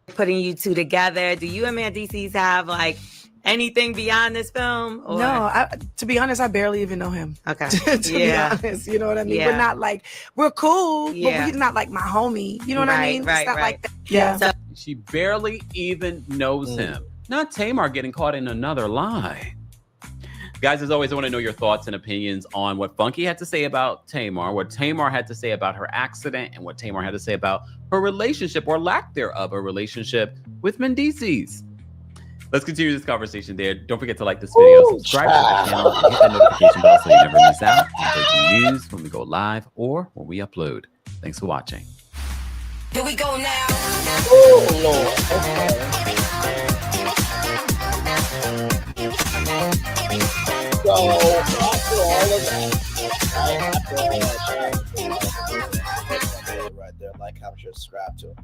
Putting you two together, do you and Mendeecees have like anything beyond this film? Or? No, to be honest, I barely even know him. Okay. to be honest, you know what I mean? Yeah. We're not like, we're cool, but Yeah. he's not like my homie. You know what I mean? Right, It's not right. like that. Yeah. So, She barely even knows him. Not Tamar getting caught in another lie. Guys, as always, I want to know your thoughts and opinions on what Funky had to say about Tamar, what Tamar had to say about her accident, and what Tamar had to say about her relationship or lack thereof a relationship with Mendeecees. Let's continue this conversation there. Don't forget to like this video, subscribe to the channel, and hit that notification bell so you never miss out on breaking news when we go live or when we upload. Thanks for watching. Here we go now. Oh Lord. So after all of that, right there, like, comment, share, subscribe to.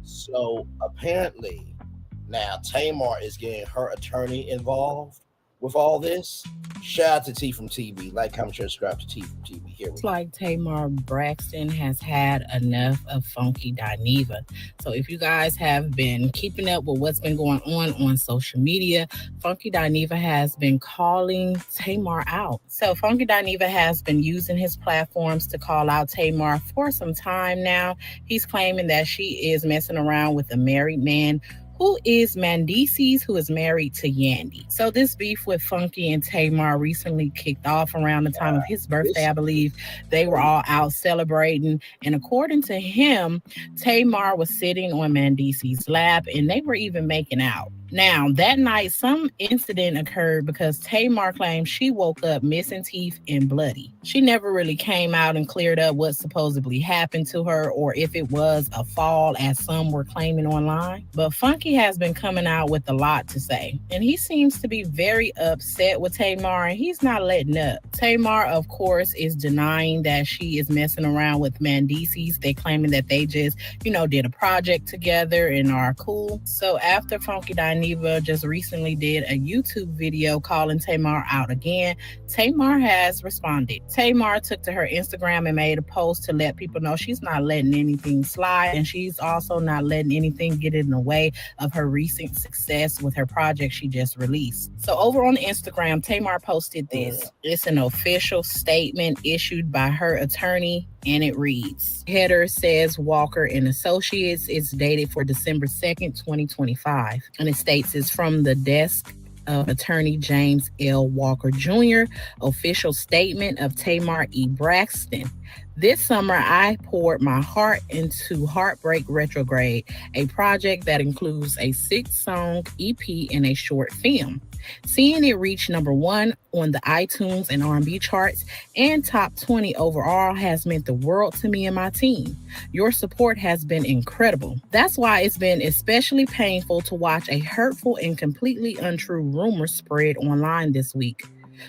So apparently, now Tamar is getting her attorney involved with all this. Shout out to T from TV. Like, comment, share, subscribe to T from TV. Here we It's go. like Tamar Braxton has had enough of Funky Dineva. So if you guys have been keeping up with what's been going on social media, Funky Dineva has been calling Tamar out. So Funky Dineva has been using his platforms to call out Tamar for some time now. He's claiming that she is messing around with a married man who is Mendeecees, who is married to Yandy. So this beef with Funky and Tamar recently kicked off around the time of his birthday, I believe. They were all out celebrating. And according to him, Tamar was sitting on Mendeecees' lap and they were even making out. Now, that night, some incident occurred because Tamar claimed she woke up missing teeth and bloody. She never really came out and cleared up what supposedly happened to her or if it was a fall, as some were claiming online. But Funky has been coming out with a lot to say, and he seems to be very upset with Tamar, and he's not letting up. Tamar, of course, is denying that she is messing around with Mendeecees. They claiming that they just, did a project together and are cool. So after Funky Dineva just recently did a YouTube video calling Tamar out again, Tamar has responded. Tamar took to her Instagram and made a post to let people know she's not letting anything slide, and she's also not letting anything get in the way of her recent success with her project she just released. So over on Instagram, Tamar posted this. It's an official statement issued by her attorney, and it reads, header says Walker and Associates. It's dated for December 2nd, 2025. And it states it's from the desk of attorney James L. Walker Jr., official statement of Tamar E. Braxton. This summer, I poured my heart into Heartbreak Retrograde, a project that includes a 6-song EP and a short film. Seeing it reach number 1 on the iTunes and R&B charts and top 20 overall has meant the world to me and my team. Your support has been incredible. That's why it's been especially painful to watch a hurtful and completely untrue rumor spread online this week,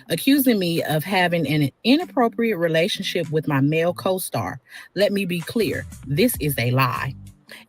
accusing me of having an inappropriate relationship with my male co-star. Let me be clear, this is a lie.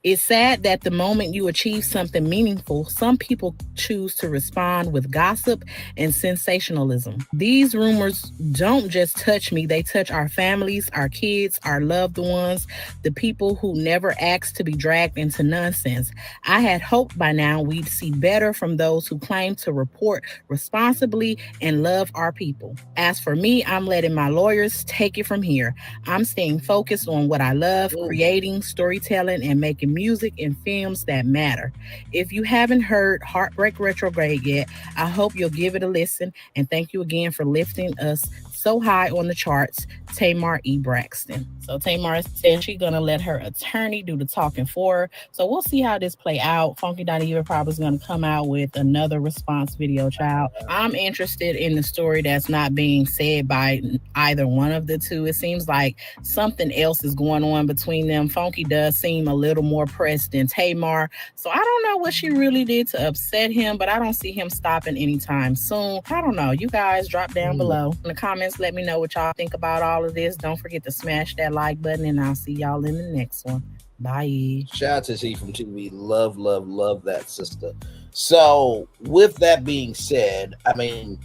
It's sad that the moment you achieve something meaningful, some people choose to respond with gossip and sensationalism. These rumors don't just touch me, they touch our families, our kids, our loved ones, the people who never asked to be dragged into nonsense. I had hoped by now we'd see better from those who claim to report responsibly and love our people. As for me, I'm letting my lawyers take it from here. I'm staying focused on what I love, creating, storytelling, and making music and films that matter. If you haven't heard Heartbreak Retrograde yet, I hope you'll give it a listen, and thank you again for lifting us so high on the charts, Tamar E. Braxton. So Tamar said she's gonna let her attorney do the talking for her. So we'll see how this play out. Funky Dineva probably is gonna come out with another response video, child. I'm interested in the story that's not being said by either one of the two. It seems like something else is going on between them. Funky does seem a little more pressed than Tamar. So I don't know what she really did to upset him, but I don't see him stopping anytime soon. I don't know. You guys drop down below in the comments. Let me know what y'all think about all of this. Don't forget to smash that like button, and I'll see y'all in the next one. Bye. Shout out to Z from TV. Love, love, love that, sister. So with that being said, I mean,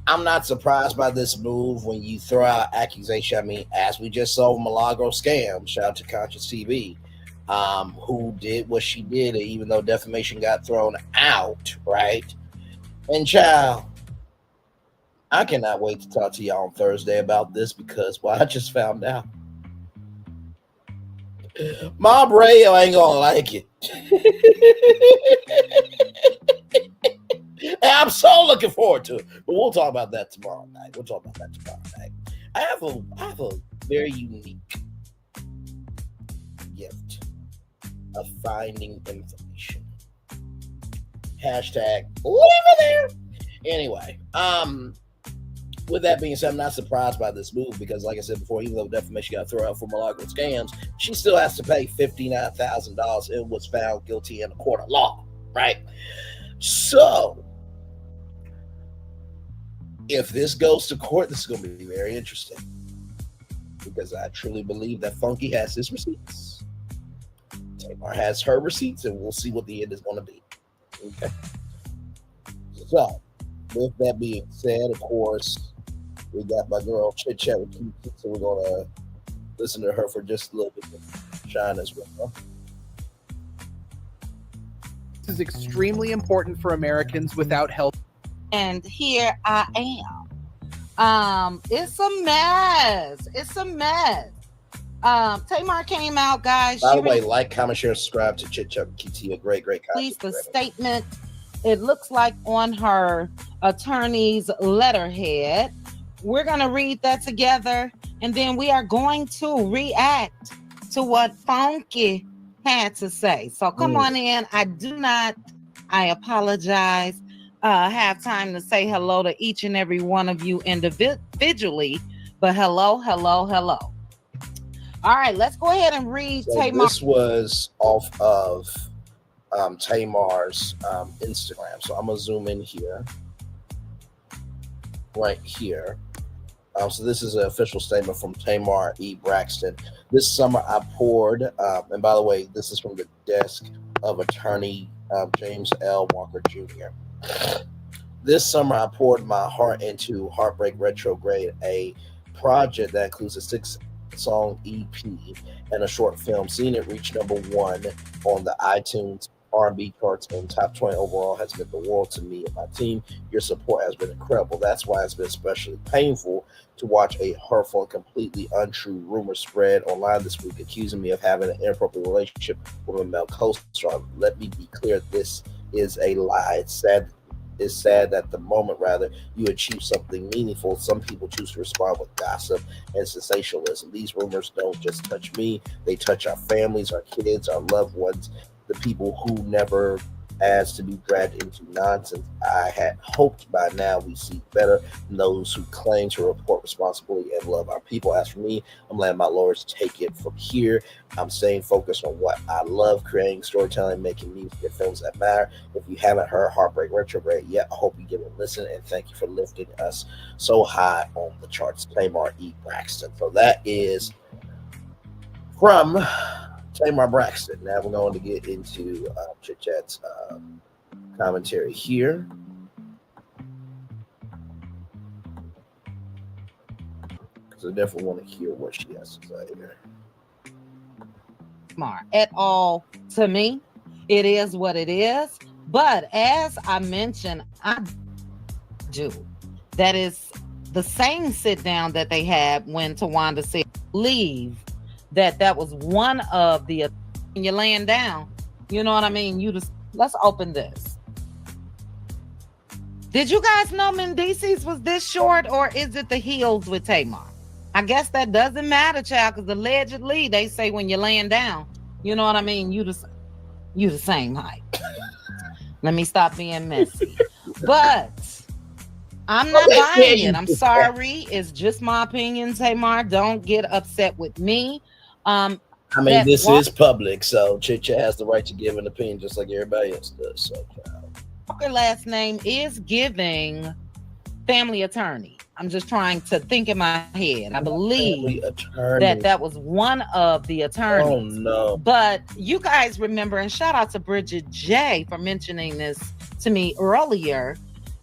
I'm not surprised by this move when you throw out accusation. I mean, as we just saw Milagro scam, shout out to Conscious TV, who did what she did, even though defamation got thrown out, right? And child, I cannot wait to talk to y'all on Thursday about this because, well, I just found out. Mom Rayo ain't gonna like it. And I'm so looking forward to it. But we'll talk about that tomorrow night. I have a very unique gift of finding information. Hashtag leave it there. Anyway, with that being said, I'm not surprised by this move because, like I said before, even though defamation got thrown out for milagro scams, she still has to pay $59,000 and was found guilty in a court of law, right? So, if this goes to court, this is going to be very interesting because I truly believe that Funky has his receipts. Tamar has her receipts, and we'll see what the end is going to be. Okay. So, with that being said, of course, we got my girl Chit Chat with Chit, so we're gonna listen to her for just a little bit of shine as well. This is extremely important for Americans without health. And here I am. It's a mess. Tamar came out, guys. By the way, like, comment, share, subscribe to Chit Chat with KT. A great content. Please, the statement. It looks like on her attorney's letterhead. We're going to read that together, and then we are going to react to what Funky had to say. So come on in. I apologize. Have time to say hello to each and every one of you individually, but hello. All right, let's go ahead and read Tamar. This was off of Tamar's Instagram. So I'm gonna zoom in here, right here. So this is an official statement from Tamar E. Braxton. This summer I poured, and by the way, this is from the desk of attorney James L. Walker Jr. This summer I poured my heart into Heartbreak Retrograde, a project that includes a 6-song EP and a short film. Seeing it reach #1 on the iTunes R&B charts and top 20 overall has meant the world to me and my team. Your support has been incredible. That's why it's been especially painful to watch a hurtful and completely untrue rumor spread online this week, accusing me of having an inappropriate relationship with a male co-star. Let me be clear, this is a lie. It's sad that the moment you achieve something meaningful, some people choose to respond with gossip and sensationalism. These rumors don't just touch me, they touch our families, our kids, our loved ones, the people who never as to be dragged into nonsense. I had hoped by now we see better than those who claim to report responsibility and love our people. As for me, I'm letting my lords take it from here. I'm staying focused on what I love, creating storytelling, making music and films that matter. If you haven't heard Heartbreak Retrograde yet, I hope you give it a listen, and thank you for lifting us so high on the charts. Tamar E. Braxton. So that is from Tamar Braxton. Now we're going to get into Chit Chat's commentary here. Because I definitely want to hear what she has to say here. At all, to me, it is what it is. But as I mentioned, I do. That is the same sit down that they had when Tawanda said, leave. That was one of the, when you're laying down, you know what I mean? You just, let's open this. Did you guys know Mendeecees was this short, or is it the heels with Tamar? I guess that doesn't matter, child, because allegedly they say when you're laying down, you know what I mean? You the same height. Let me stop being messy. But I'm not buying it. I'm sorry. It's just my opinion, Tamar. Don't get upset with me. I mean, this is public, so Chit Chat has the right to give an opinion just like everybody else does. So, Walker last name is giving family attorney. I'm just trying to think in my head. I believe that was one of the attorneys. Oh, no. But you guys remember, and shout out to Bridget J for mentioning this to me earlier.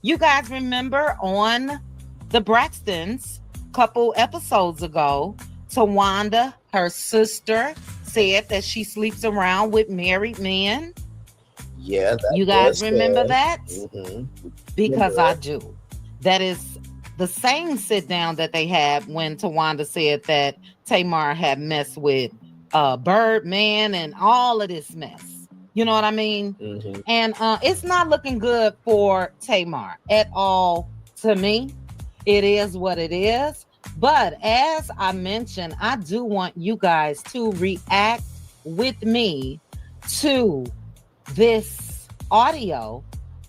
You guys remember on the Braxtons couple episodes ago, Tawanda, her sister, said that she sleeps around with married men. Yeah. You guys remember that? Mm-hmm. Because I do. That is the same sit down that they had when Tawanda said that Tamar had messed with Birdman and all of this mess. You know what I mean? Mm-hmm. And it's not looking good for Tamar at all to me. It is what it is. But as I mentioned, I do want you guys to react with me to this audio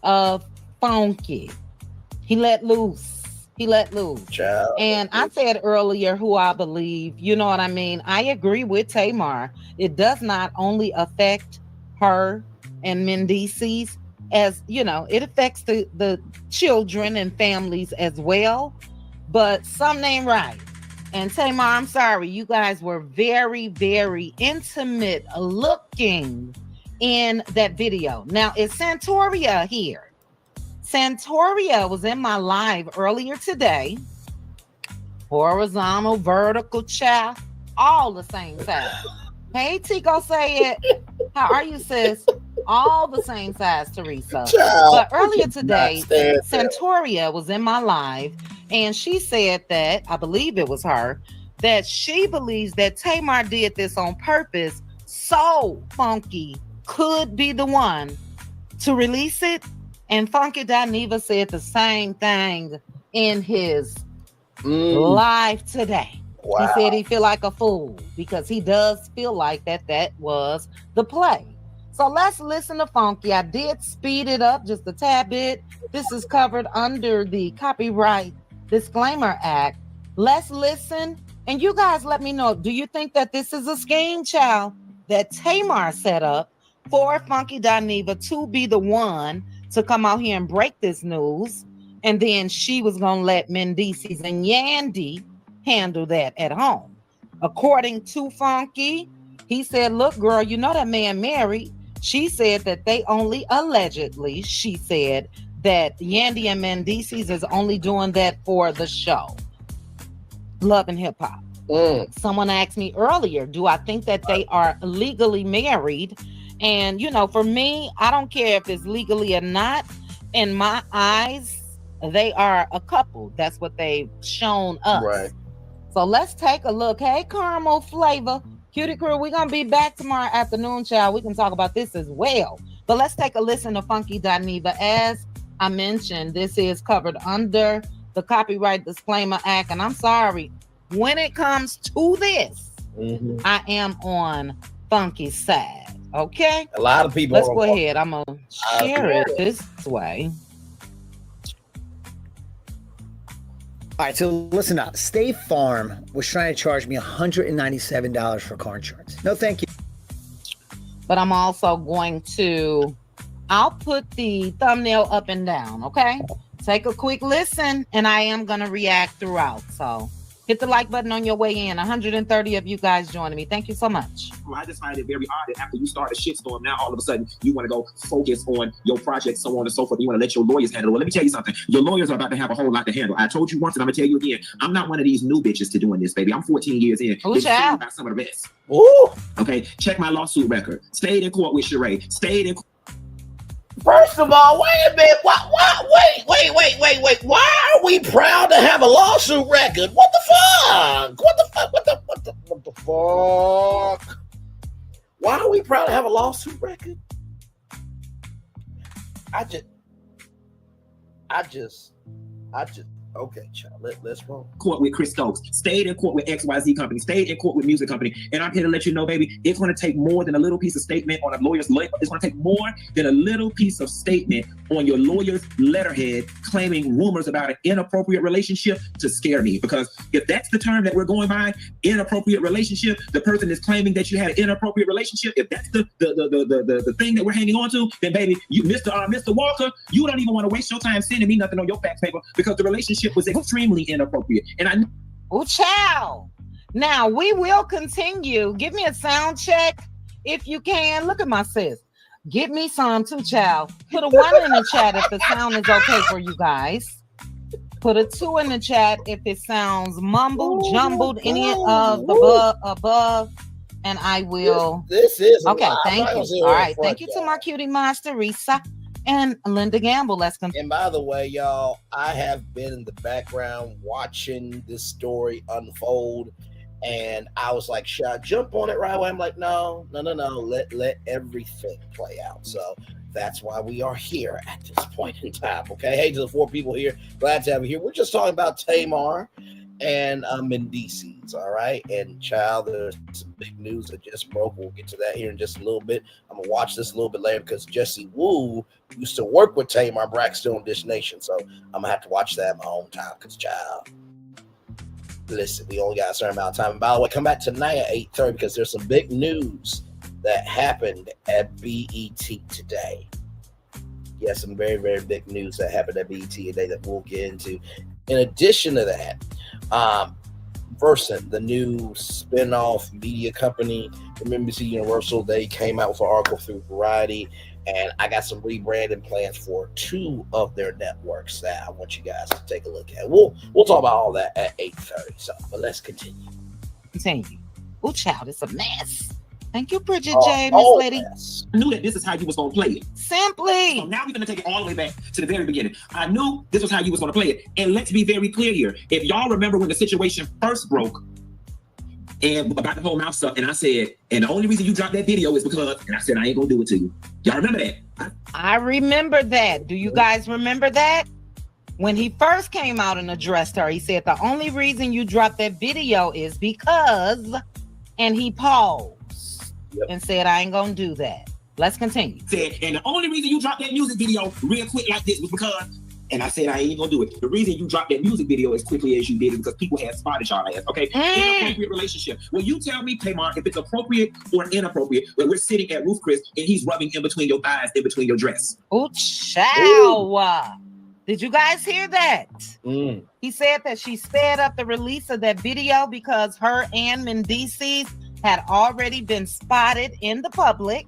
of Funky. He let loose. Child. And I said earlier who I believe, you know what I mean? I agree with Tamar. It does not only affect her and Mendeecees, as you know, it affects the children and families as well. But something ain't right. And Tamar, I'm sorry, you guys were very, very intimate looking in that video. Now, is Santoria here? Santoria was in my live earlier today. Horizontal, vertical, child, all the same size. Hey, Tico, say it. How are you, sis? All the same size, Teresa. Child, but earlier today, Santoria was in my live, and she said that, I believe it was her, that she believes that Tamar did this on purpose so Funky could be the one to release it. And Funky Dineva said the same thing in his live today. Wow. He said he feel like a fool because he does feel like that was the play. So let's listen to Funky. I did speed it up just a tad bit. This is covered under the Copyright Disclaimer Act. Let's listen. And you guys let me know, do you think that this is a scheme, child, that Tamar set up for Funky Dineva to be the one to come out here and break this news, and then she was gonna let Mendeecees and Yandy handle that at home? According to Funky, he said, look, girl, you know that man married. She said that they only allegedly, she said that Yandy and Mendeecees is only doing that for the show. Love and Hip Hop. Someone asked me earlier, do I think that they are legally married? And, you know, for me, I don't care if it's legally or not. In my eyes, they are a couple. That's what they've shown us. Right. So let's take a look. Hey, Caramel Flavor, Cutie Crew, we're going to be back tomorrow afternoon, child. We can talk about this as well. But let's take a listen to Funky Dineva. As I mentioned, this is covered under the Copyright Disclaimer Act. And I'm sorry, when it comes to this, I am on Funky's side. Okay. A lot of people. Let's go ahead. I'm gonna share it this way. All right, so listen up. State Farm was trying to charge me $197 for car insurance. No, thank you. But I'm also going to, I'll put the thumbnail up and down, okay? Take a quick listen, and I am going to react throughout. So hit the like button on your way in. 130 of you guys joining me. Thank you so much. I just find it very odd that after you start a shitstorm, now all of a sudden you want to go focus on your project, so on and so forth. You want to let your lawyers handle it. Well, let me tell you something. Your lawyers are about to have a whole lot to handle. I told you once, and I'm going to tell you again. I'm not one of these new bitches to doing this, baby. I'm 14 years in. Ooh, child. About some of the best. Ooh. Okay, check my lawsuit record. Stayed in court with Sheree. Stayed in. First of all, wait a minute. Wait. Why are we proud to have a lawsuit record? What the fuck? What the fuck? Why are we proud to have a lawsuit record? I just. Okay, child. Let's roll. Court with Chris Stokes, stayed in court with XYZ company, stayed in court with music company, and I'm here to let you know, baby, it's going to take more than a little piece of statement on a lawyer's letter. It's going to take more than a little piece of statement on your lawyer's letterhead claiming rumors about an inappropriate relationship to scare me. Because if that's the term that we're going by, inappropriate relationship, the person is claiming that you had an inappropriate relationship. If that's the thing that we're hanging on to, then baby, you, Mr. Walker, you don't even want to waste your time sending me nothing on your fax paper because the relationship was extremely inappropriate. And I know. Oh, child. Now we will continue. Give me a sound check if you can. Look at my sis. Get me some too, child. Put a 1 in the chat if the sound is okay for you guys. Put a 2 in the chat if it sounds mumbled, jumbled, any of the above. And I will. This is okay. Thank you. All right. Thank you to my cutie monster, Risa. And Linda Gamble, let's continue. And by the way, y'all, I have been in the background watching this story unfold, and I was like, should I jump on it right away? I'm like, no. Let everything play out. So that's why we are here at this point in time. Okay. Hey, to the 4 people here, glad to have you here. We're just talking about Tamar and Mendeecees, all right? And child, there's some big news that just broke. We'll get to that here in just a little bit. I'm gonna watch this a little bit later because Jesse Wu used to work with Tamar Braxton on Dish Nation, so I'm gonna have to watch that in my own time. Because child, listen, we only got a certain amount of time. And by the way, come back tonight at 8:30 because there's some big news that happened at BET today. Yeah, some very, very big news that happened at BET today that we'll get into. In addition to that, Versant, the new spin-off media company from NBC Universal, they came out with an article through Variety, and I got some rebranding plans for 2 of their networks that I want you guys to take a look at. We'll talk about all that at 8:30. So, but let's continue. Oh, child, it's a mess. Thank you, Bridget J, Miss Lady. I knew that this is how you was going to play it. Simply. So now we're going to take it all the way back to the very beginning. I knew this was how you was going to play it. And let's be very clear here. If y'all remember when the situation first broke and about the whole mouth stuff, and I said, and the only reason you dropped that video is because, and I said, I ain't going to do it to you. Y'all remember that? I remember that. Do you guys remember that? When he first came out and addressed her, he said, the only reason you dropped that video is because, and he paused. Yep. And said, I ain't gonna do that. Let's continue. Said, and the only reason you dropped that music video real quick like this was because, and I said, I ain't gonna do it. The reason you dropped that music video as quickly as you did is because people had spotted y'all ass, okay? Inappropriate relationship. Well, you tell me, Tamar, if it's appropriate or inappropriate when we're sitting at Roof Chris and he's rubbing in between your thighs, in between your dress. Oh, child. Did you guys hear that? He said that she sped up the release of that video because her and Mendeecees had already been spotted in the public.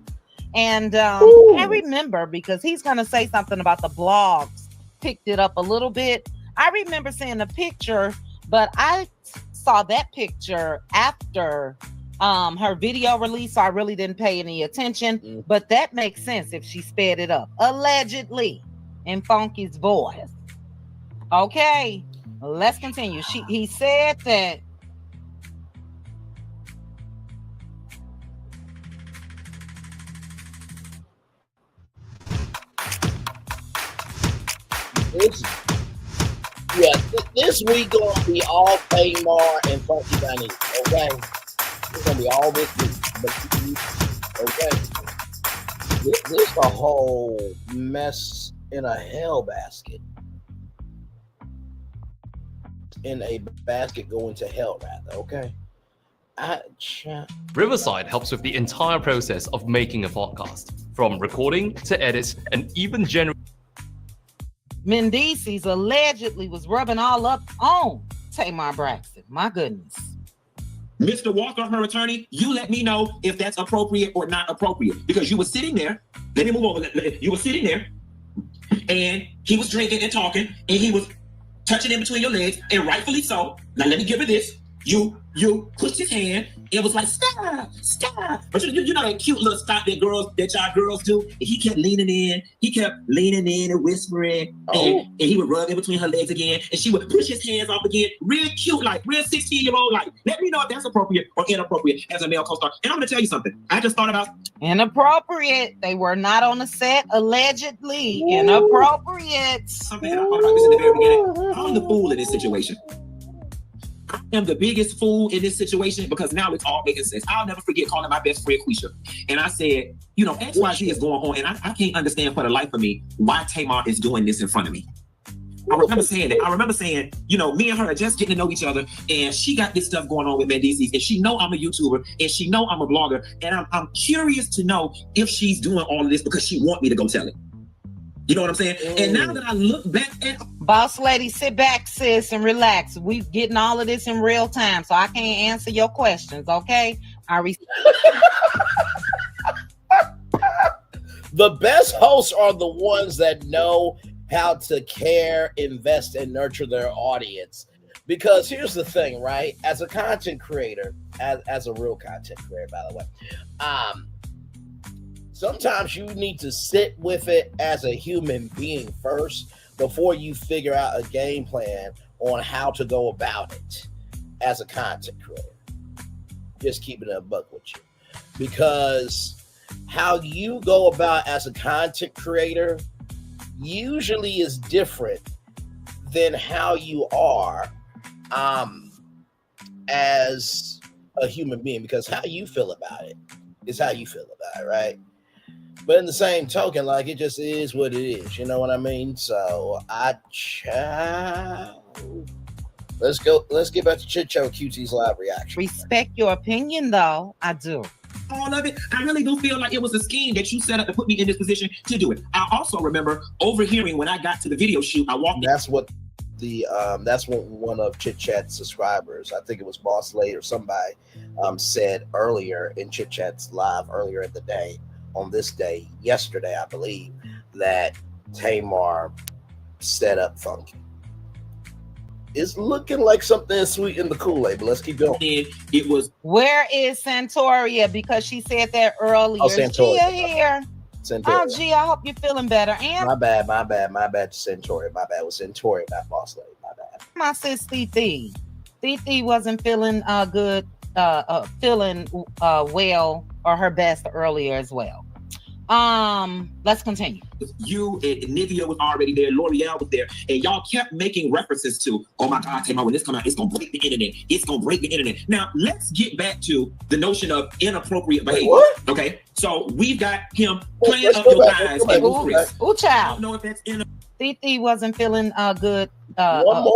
And I remember, because he's going to say something about the blogs, picked it up a little bit. I remember seeing the picture, but I saw that picture after her video release, so I really didn't pay any attention. But that makes sense if she sped it up, allegedly, in Funky's voice. Okay, let's continue. He said that this week gonna be all Tamar and Funky Dineva, okay? It's gonna be all this week, okay? This is a whole mess in a hell basket. In a basket going to hell, rather. Okay. Riverside helps with the entire process of making a podcast, from recording to edit and even generating. Mendeecees allegedly was rubbing all up on Tamar Braxton. My goodness. Mr. Walker, her attorney, you let me know if that's appropriate or not appropriate. Because you were sitting there, let me move over. You were sitting there, and he was drinking and talking, and he was touching in between your legs, and rightfully so. Now let me give her this. You pushed his hand. It was like, stop. But you know that cute little stop that y'all girls do? And he kept leaning in. He kept leaning in and whispering. And he would rub in between her legs again. And she would push his hands off again. Real cute, like real 16-year-old. Like, let me know if that's appropriate or inappropriate as a male co-star. And I'm going to tell you something. I just thought about... Inappropriate. They were not on the set, allegedly. Ooh. Inappropriate. Something I thought about this in the very beginning. I'm the fool in this situation. I am the biggest fool in this situation because now it's all making sense. I'll never forget calling my best friend Quisha. And I said, XYZ is going on. And I can't understand for the life of me why Tamar is doing this in front of me. I remember saying that. I remember saying, me and her are just getting to know each other. And she got this stuff going on with Mendeecees. And she know I'm a YouTuber. And she know I'm a blogger. And I'm curious to know if she's doing all of this because she want me to go tell it. You know what I'm saying? And now that I look back at... Boss lady, sit back, sis, and relax. We getting all of this in real time, so I can't answer your questions, okay? The best hosts are the ones that know how to care, invest, and nurture their audience. Because here's the thing, right? As a content creator, as a real content creator, by the way, sometimes you need to sit with it as a human being first before you figure out a game plan on how to go about it as a content creator. Just keeping it a buck with you. Because how you go about as a content creator usually is different than how you are as a human being. Because how you feel about it is how you feel about it, right? But in the same token, like, it just is what it is. You know what I mean? So let's get back to Chit Show QT's live reaction. Respect your opinion, though. I do. All of it. I really do feel like it was a scheme that you set up to put me in this position to do it. I also remember overhearing when I got to the video shoot, I walked. That's what one of Chit Chat's subscribers, I think it was Boss Lady or somebody, said earlier in Chit Chat's live earlier in the day. On this day, yesterday, I believe, that Tamar set up Funky. It's looking like something sweet in the Kool-Aid, but let's keep going. It was... Where is Santoria? Because she said that earlier. Oh, Santoria. Gia here. Santoria. Oh, Gia, I hope you're feeling better. And my bad, Santoria. My bad. It was Santoria, not Boss Lady. My bad. My sis Titi. Titi wasn't feeling good, feeling well or her best earlier as well. Let's continue. You and Nivea was already there, L'Oreal was there, and y'all kept making references to, oh my God, Tamar, when this comes out, it's gonna break the internet. It's gonna break the internet. Now let's get back to the notion of inappropriate behavior. What? Okay, so we've got him playing up your thighs and Chris. Ooh, child. I don't know if that's Titi wasn't feeling good,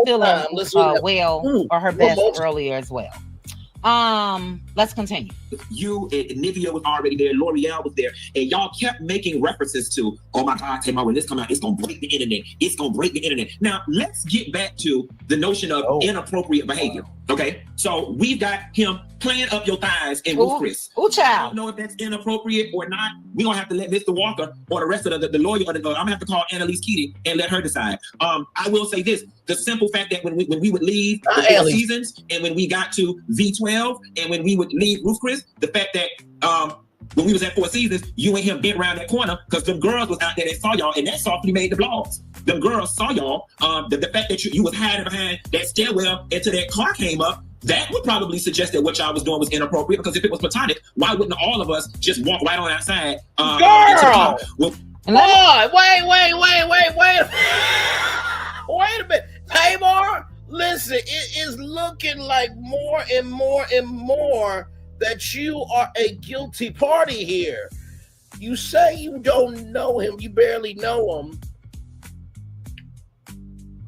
feeling well or her best earlier as well. Let's continue. You and Nivea was already there, L'Oreal was there, and y'all kept making references to, oh my God, Tamar, when this comes out, it's gonna break the internet. It's gonna break the internet. Now let's get back to the notion of inappropriate behavior. Okay, so we've got him playing up your thighs and with Chris. Ooh, child. I don't know if that's inappropriate or not. We're gonna have to let Mr. Walker or the rest of the lawyer, I'm gonna have to call Annalise Keating and let her decide. I will say this: the simple fact that when we would leave the 4 seasons, and when we got to V12, and when we would leave Roof Chris, the fact that when we was at 4 seasons, you and him bent around that corner because them girls was out there that saw y'all, and that softly made the vlogs. Them girls saw y'all. The fact that you was hiding behind that stairwell until that car came up, that would probably suggest that what y'all was doing was inappropriate, because if it was platonic, why wouldn't all of us just walk right on outside? Girl! Wait a minute. Tamar, listen, it is looking like more and more and more that you are a guilty party here. You say you don't know him, you barely know him,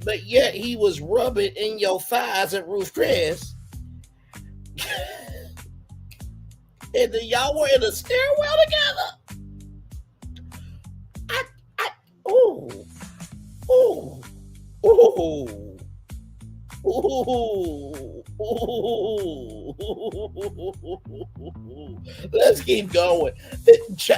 but yet he was rubbing in your thighs at Ruth Chris. And then y'all were in a stairwell together. Let's keep going.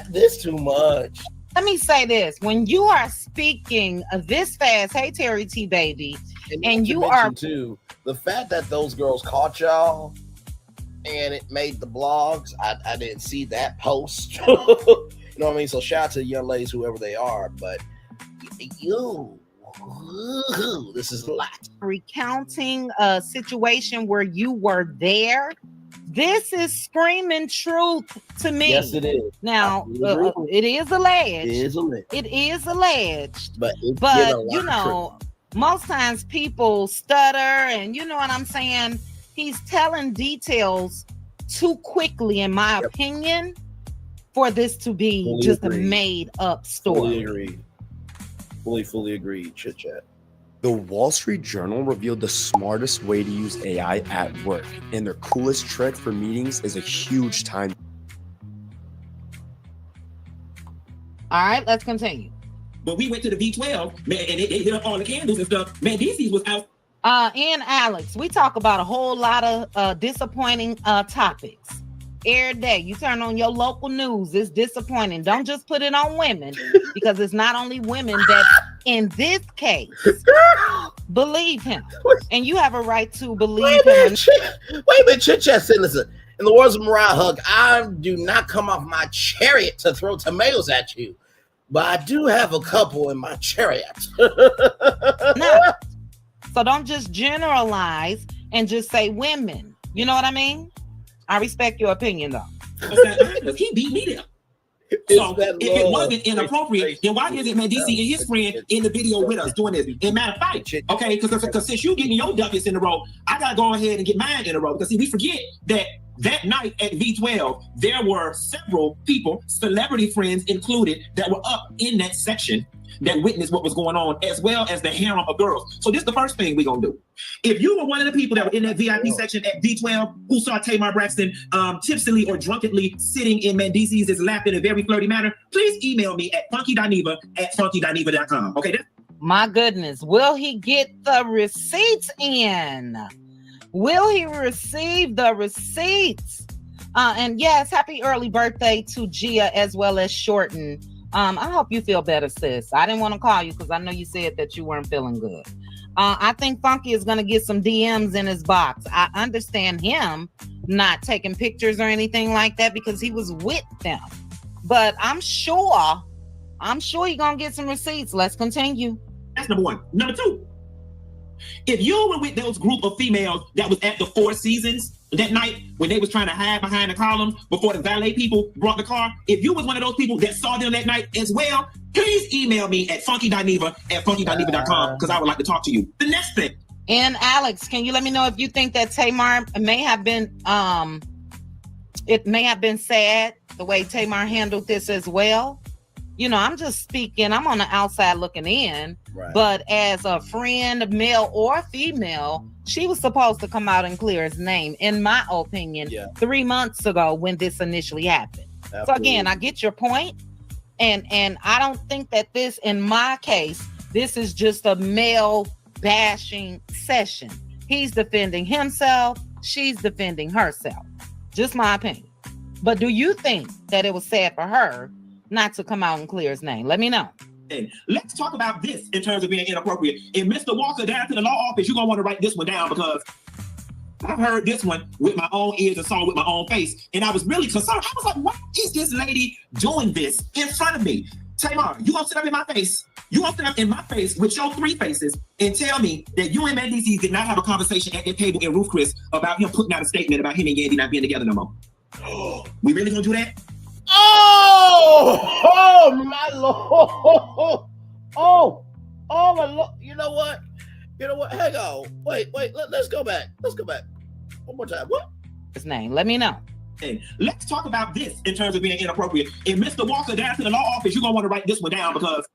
This too much. Let me say this. When you are speaking this fast, hey, Terry T. Baby, and you are... too, the fact that those girls caught y'all and it made the blogs, I didn't see that post. You know what I mean? So shout out to the young ladies, whoever they are, but this is a lot. Recounting a situation where you were there. This is screaming truth to me. Yes, it is. Now, it is alleged. It is alleged. But you know, most times people stutter, and you know what I'm saying? He's telling details too quickly, in my opinion, for this to be a made up story. Fully agreed. Fully agreed. Chit chat. The Wall Street Journal revealed the smartest way to use AI at work, and their coolest trick for meetings is a huge time. All right, let's continue. When we went to the V12, man, and they lit up all the candles and stuff, Mendeecees was out. And Alex, we talk about a whole lot of disappointing topics. Every day you turn on your local news, it's disappointing. Don't just put it on women, because it's not only women that, in this case, believe him, and you have a right to believe him. Wait a minute, Chit Chat said, listen, in the words of Mariah Huck, I do not come off my chariot to throw tomatoes at you, but I do have a couple in my chariot. No. So don't just generalize and just say women. You know what I mean? I respect your opinion, though. He beat me there. So if it wasn't inappropriate, then why isn't Mendeecees and his friend in the video with us doing this? In matter of fact, okay, because since you getting your ducats in a row, I gotta go ahead and get mine in a row. Because see, we forget that night at V12, there were several people, celebrity friends included, that were up in that section that witnessed what was going on, as well as the harem of girls. So this is the first thing we're gonna do. If you were one of the people that were in that VIP section at V12 who saw Tamar Braxton tipsily or drunkenly sitting in Mendeecees' lap in a very flirty manner, please email me at funkydineva@funkydineva.com. Okay. My goodness, will he get the receipts in? Will he receive the receipts? And yes, happy early birthday to Gia as well as Shorten. I hope you feel better, sis. I didn't want to call you because I know you said that you weren't feeling good. I think Funky is going to get some DMs in his box. I understand him not taking pictures or anything like that because he was with them. But I'm sure you're going to get some receipts. Let's continue. That's number one. Number two, if you were with those group of females that was at the Four Seasons that night when they was trying to hide behind the columns before the valet people brought the car, if you was one of those people that saw them that night as well, please email me at funkydineva@funkydineva.com because I would like to talk to you. The next thing. And Alex, can you let me know if you think that Tamar may have been it may have been sad the way Tamar handled this as well? You know, I'm just speaking, I'm on the outside looking in, right. But as a friend, male or female, she was supposed to come out and clear his name, in my opinion, 3 months ago when this initially happened. Absolutely. So again, I get your point. And I don't think that this, in my case, this is just a male bashing session. He's defending himself. She's defending herself. Just my opinion. But do you think that it was sad for her not to come out and clear his name? Let me know. And let's talk about this in terms of being inappropriate. And Mr. Walker, down to the law office, you're going to want to write this one down because I've heard this one with my own ears and saw it with my own face. And I was really concerned. I was like, why is this lady doing this in front of me? Tamar, you going to sit up in my face? You going to sit up in my face with your three faces and tell me that you and Mendeecees did not have a conversation at the table in Ruth Chris about him putting out a statement about him and Yandy not being together no more? We really going to do that? Oh my Lord. Oh my Lord. You know what? Hang on. Wait. Let's go back. One more time. What? His name. Let me know. And let's talk about this in terms of being inappropriate. If Mr. Walker down to the law office, you're gonna want to write this one down because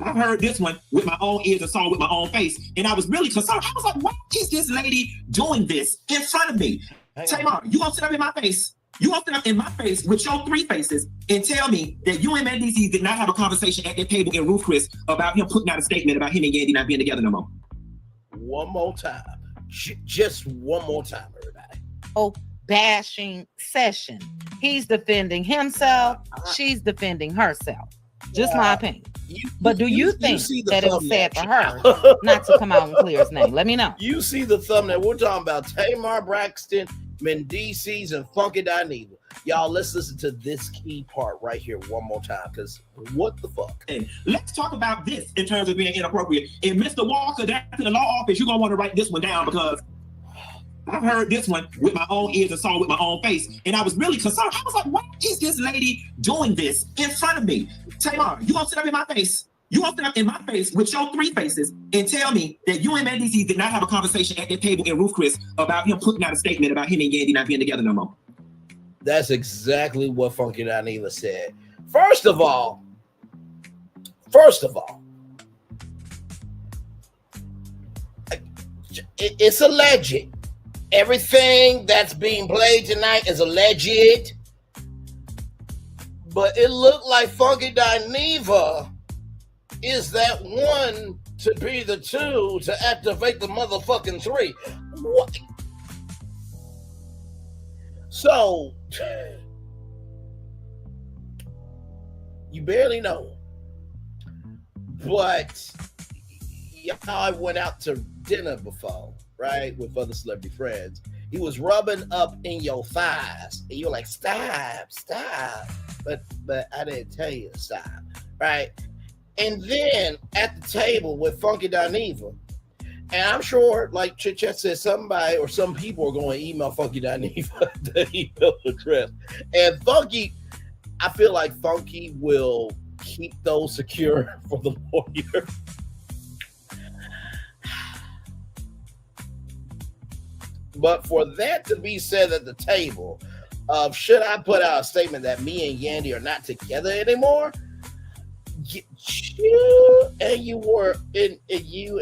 I've heard this one with my own ears and saw it with my own face. And I was really concerned. I was like, why is this lady doing this in front of me? Tamar, you gonna sit up in my face? You gonna sit up in my face with your three faces and tell me that you and Mendeecees did not have a conversation at the table in Roof Chris about him putting out a statement about him and Yandy not being together no more? One more time. Just one more time, everybody. Oh, bashing session. He's defending himself. She's defending herself. Just my opinion. But do you think that it was said for her not to come out and clear his name? Let me know. You see the thumbnail. We're talking about Tamar Braxton, Mendeecees, and Funky Dineva. Y'all, let's listen to this key part right here one more time, because what the fuck? And let's talk about this in terms of being inappropriate. If Mr. Walker down to the law office, you're gonna want to write this one down because I've heard this one with my own ears and saw it with my own face. And I was really concerned. I was like, why is this lady doing this in front of me? Tamar, you gonna sit up in my face? You gonna sit up in my face with your three faces and tell me that you and Mendeecees did not have a conversation at the table in Roof Chris about him putting out a statement about him and Yandy not being together no more? That's exactly what Funky Dineva said. First of all, it's alleged. Everything that's being played tonight is alleged. But it looked like Funky Dineva is that one to be the two to activate the motherfucking three. What? So, you barely know. But y'all went out to dinner before, right? With other celebrity friends. He was rubbing up in your thighs. And you're like, stop. But I didn't tell you to stop, right? And then at the table with Funky Dineva, and I'm sure, like Chit Chat said, somebody or some people are going to email Funky Dineva the email address. And Funky, I feel like Funky will keep those secure for the lawyer. But for that to be said at the table of should I put out a statement that me and Yandy are not together anymore? You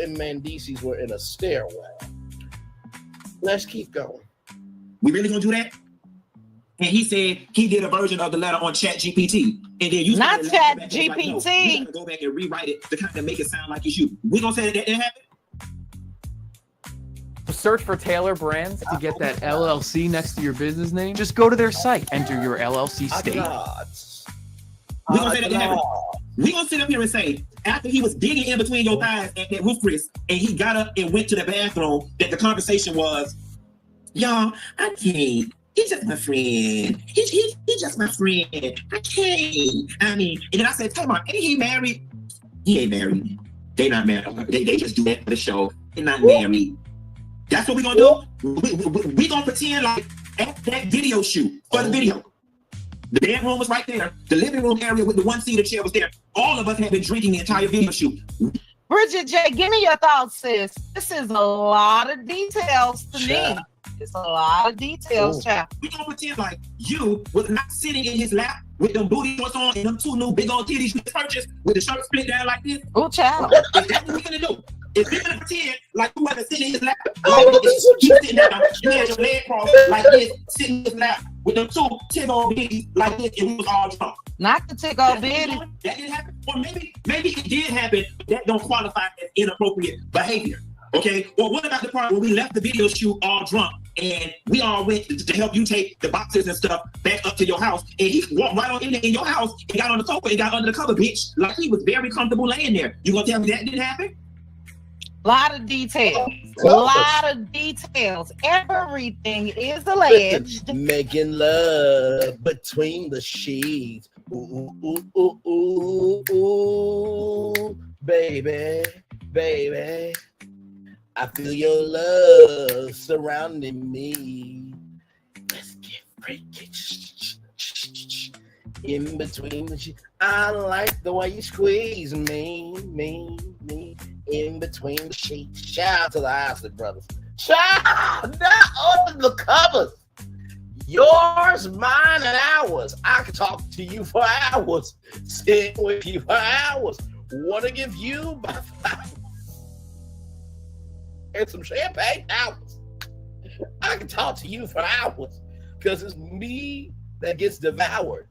and Mendeecees were in a stairwell. Let's keep going. We really gonna do that? And he said he did a version of the letter on Chat GPT. And then you not Chat GPT. Like, no, you gotta go back and rewrite it to kind of make it sound like it's you. We gonna say that didn't happen? Search for Taylor Brands to get that LLC next to your business name. Just go to their site, enter your LLC state. We gonna say that didn't happen? We gonna sit up here and say, after he was digging in between your thighs at that roof, Chris, and he got up and went to the bathroom, that the conversation was, y'all, I can't. He's just my friend. He's just my friend. I can't. I mean, and then I said, Tamar, ain't he married? He ain't married. They not married. They just do that for the show. They're not married. That's what we gonna do. We gonna pretend like at that video shoot for the video. The bedroom was right there. The living room area with the one-seater chair was there. All of us had been drinking the entire video shoot. Bridget J, give me your thoughts, sis. This is a lot of details to me. It's a lot of details, child. We gonna pretend like you was not sitting in his lap with them booty shorts on and them two new big old titties you purchased with the shirt split down like this. Oh, child. Is that what we gonna do? If you're gonna pretend like you wasn't sitting in his lap, like this, you sitting down, you had your leg crossed like this, sitting in his lap with them two tick old bitties like this, and we was all drunk. Not the tick old bitty. That didn't happen. Or maybe it did happen, but that don't qualify as inappropriate behavior. Okay? Well, what about the part where we left the video shoot all drunk and we all went to help you take the boxes and stuff back up to your house, and he walked right on in there in your house and got on the sofa and got under the cover, bitch, like he was very comfortable laying there. You gonna tell me that didn't happen? A lot of details. A lot of details. Everything is alleged. Making love between the sheets. Ooh, ooh, ooh, ooh, ooh, baby, baby. I feel your love surrounding me. Let's get freaky. In between the sheets. I like the way you squeeze me. In between the sheets. Shout out to the Isley brothers. Shout out, not under the covers. Yours, mine, and ours. I could talk to you for hours. Sit with you for hours. Want to give you my flowers and some champagne hours. I can talk to you for hours because it's me that gets devoured.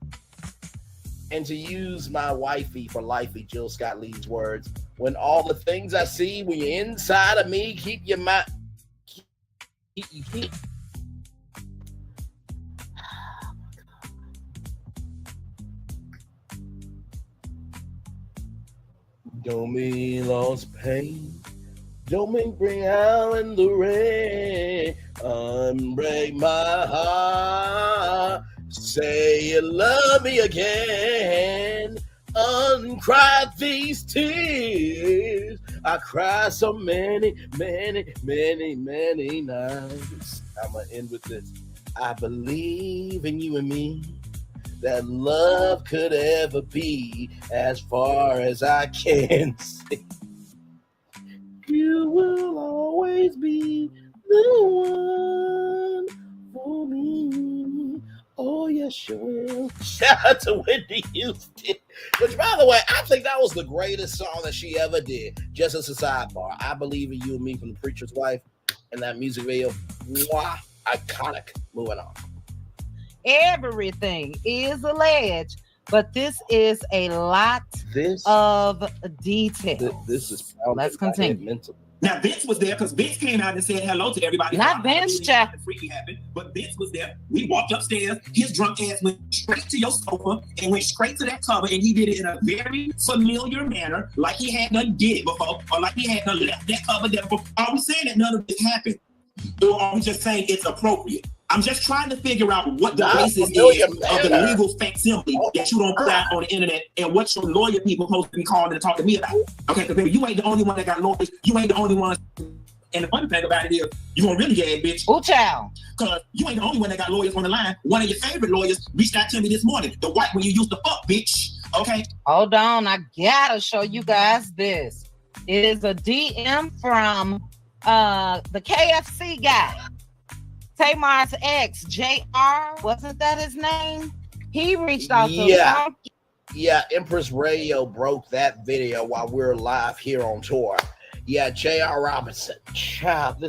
And to use my wifey for lifey, Jill Scott Lee's words, when all the things I see when you're inside of me, keep your mind. Keep. Don't mean lost pain. Don't make bring out in the rain. Unbreak my heart. Say you love me again. Uncry these tears. I cry so many nights. I'm gonna end with this. I believe in you and me. That love could ever be as far as I can see. You will always be the one for me. Oh, yes, you will. Shout out to Whitney Houston. Which, by the way, I think that was the greatest song that she ever did. Just as a sidebar. I Believe in You and Me from The Preacher's Wife. And that music video, mwah, iconic. Moving on. Everything is alleged, but this is a lot of detail. This is Let's continue. Now, Vince was there because Vince came out and said hello to everybody. Not Vince, Jack. Freaky happened, but Vince was there. We walked upstairs. His drunk ass went straight to your sofa and went straight to that cover, and he did it in a very familiar manner, like he had done did it before, or like he had done left that cover there before. Are we saying that none of this happened, or are we just saying it's appropriate? I'm just trying to figure out what the basis is of the legal facsimile that you don't put out on the internet and what your lawyer people supposed to be calling and talking to me about. Okay, because baby, you ain't the only one that got lawyers. You ain't the only one. And the funny thing about it is, you gonna really get bitch. Oh, child. Because you ain't the only one that got lawyers on the line. One of your favorite lawyers reached out to me this morning. The white one you used to fuck, bitch. Okay? Hold on, I gotta show you guys this. It is a DM from the KFC guy. Tamar's ex, JR, wasn't that his name? He reached out to Yeah, Empress Radio broke that video while we were live here on tour. Yeah, JR Robinson. Child,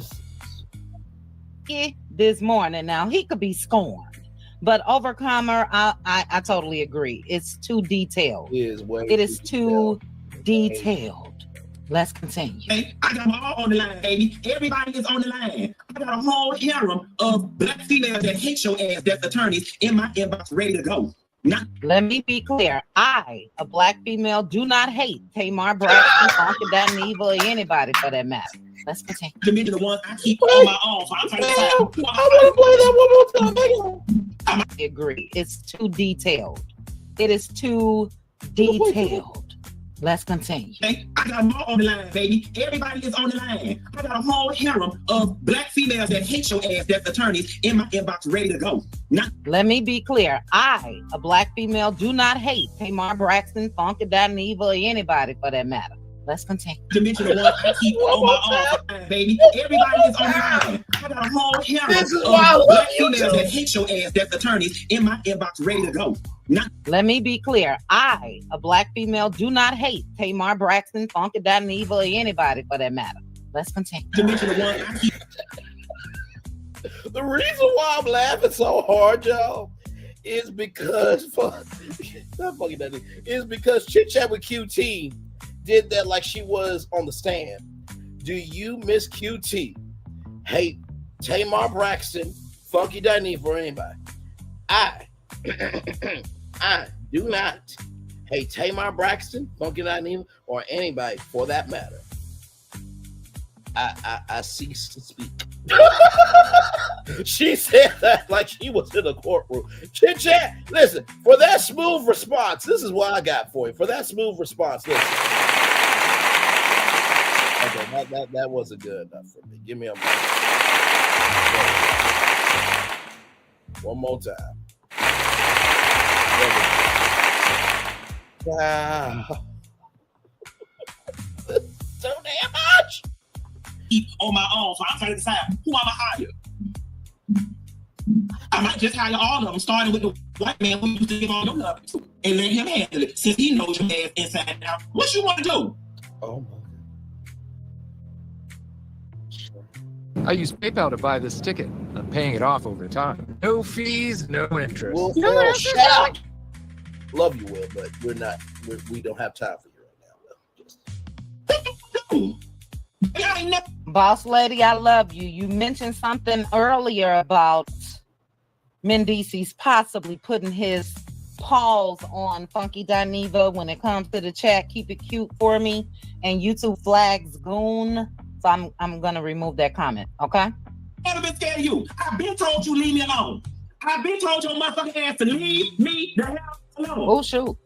this morning. Now, he could be scorned, but Overcomer, I totally agree. It's too detailed. It is too detailed. Let's continue. Hey, I got them all on the line, baby. Everybody is on the line. I got a whole harem of black females that hate your ass that's attorneys in my inbox ready to go. Let me be clear. I, a black female, do not hate Tamar Braxton, dineva, or anybody for that matter. Let's continue. To me, the ones I keep on my own. So I'm trying to say, I want to play that one more time. I agree. It's too detailed. It is too detailed. Let's continue. Hey, I got them all on the line, baby. Everybody is on the line. I got a whole harem of black females that hate your ass that's attorneys in my inbox ready to go. Let me be clear. I, a black female, do not hate Tamar Braxton, dineva, or anybody for that matter. Let's continue. To mention the ones I keep on my own, baby. Everybody is on the line. I got a whole harem of black females that hate your ass that's attorneys in my inbox ready to go. Let me be clear. I, a black female, do not hate Tamar Braxton, dineva, or anybody for that matter. Let's continue. To mention the ones I keep. The reason why I'm laughing so hard, y'all, is because Chit Chat with QT did that like she was on the stand. Do you, Miss QT, hate Tamar Braxton, Funky dineva, or anybody? I do not hate Tamar Braxton, Funky dineva, or anybody for that matter. I cease to speak. She said that like she was in a courtroom. Chit Chat, listen, for that smooth response, this is what I got for you. For that smooth response, listen. Okay, that wasn't good enough for me. Give me a moment. One more time. Wow. So damn much. Keep on my own, so I'm trying to decide who I'm gonna hire. I might just hire all of them, starting with the white man who used to give all your love to, and let him handle it, since he knows your ass inside and out. What you want to do? Oh my. I use PayPal to buy this ticket. I'm paying it off over time. No fees, no interest. Will, No, Will, that's shut not- up. Love you, Will, but we don't have time for you right now, Will. Boss lady, I love you. You mentioned something earlier about Mendeecees possibly putting his paws on Funky Dineva when it comes to the chat. Keep it cute for me. And YouTube flags goon. So I'm gonna remove that comment. Okay. Never been scared of you. I've been told you leave me alone. I've been told your motherfucking ass to leave me the hell alone. Oh shoot.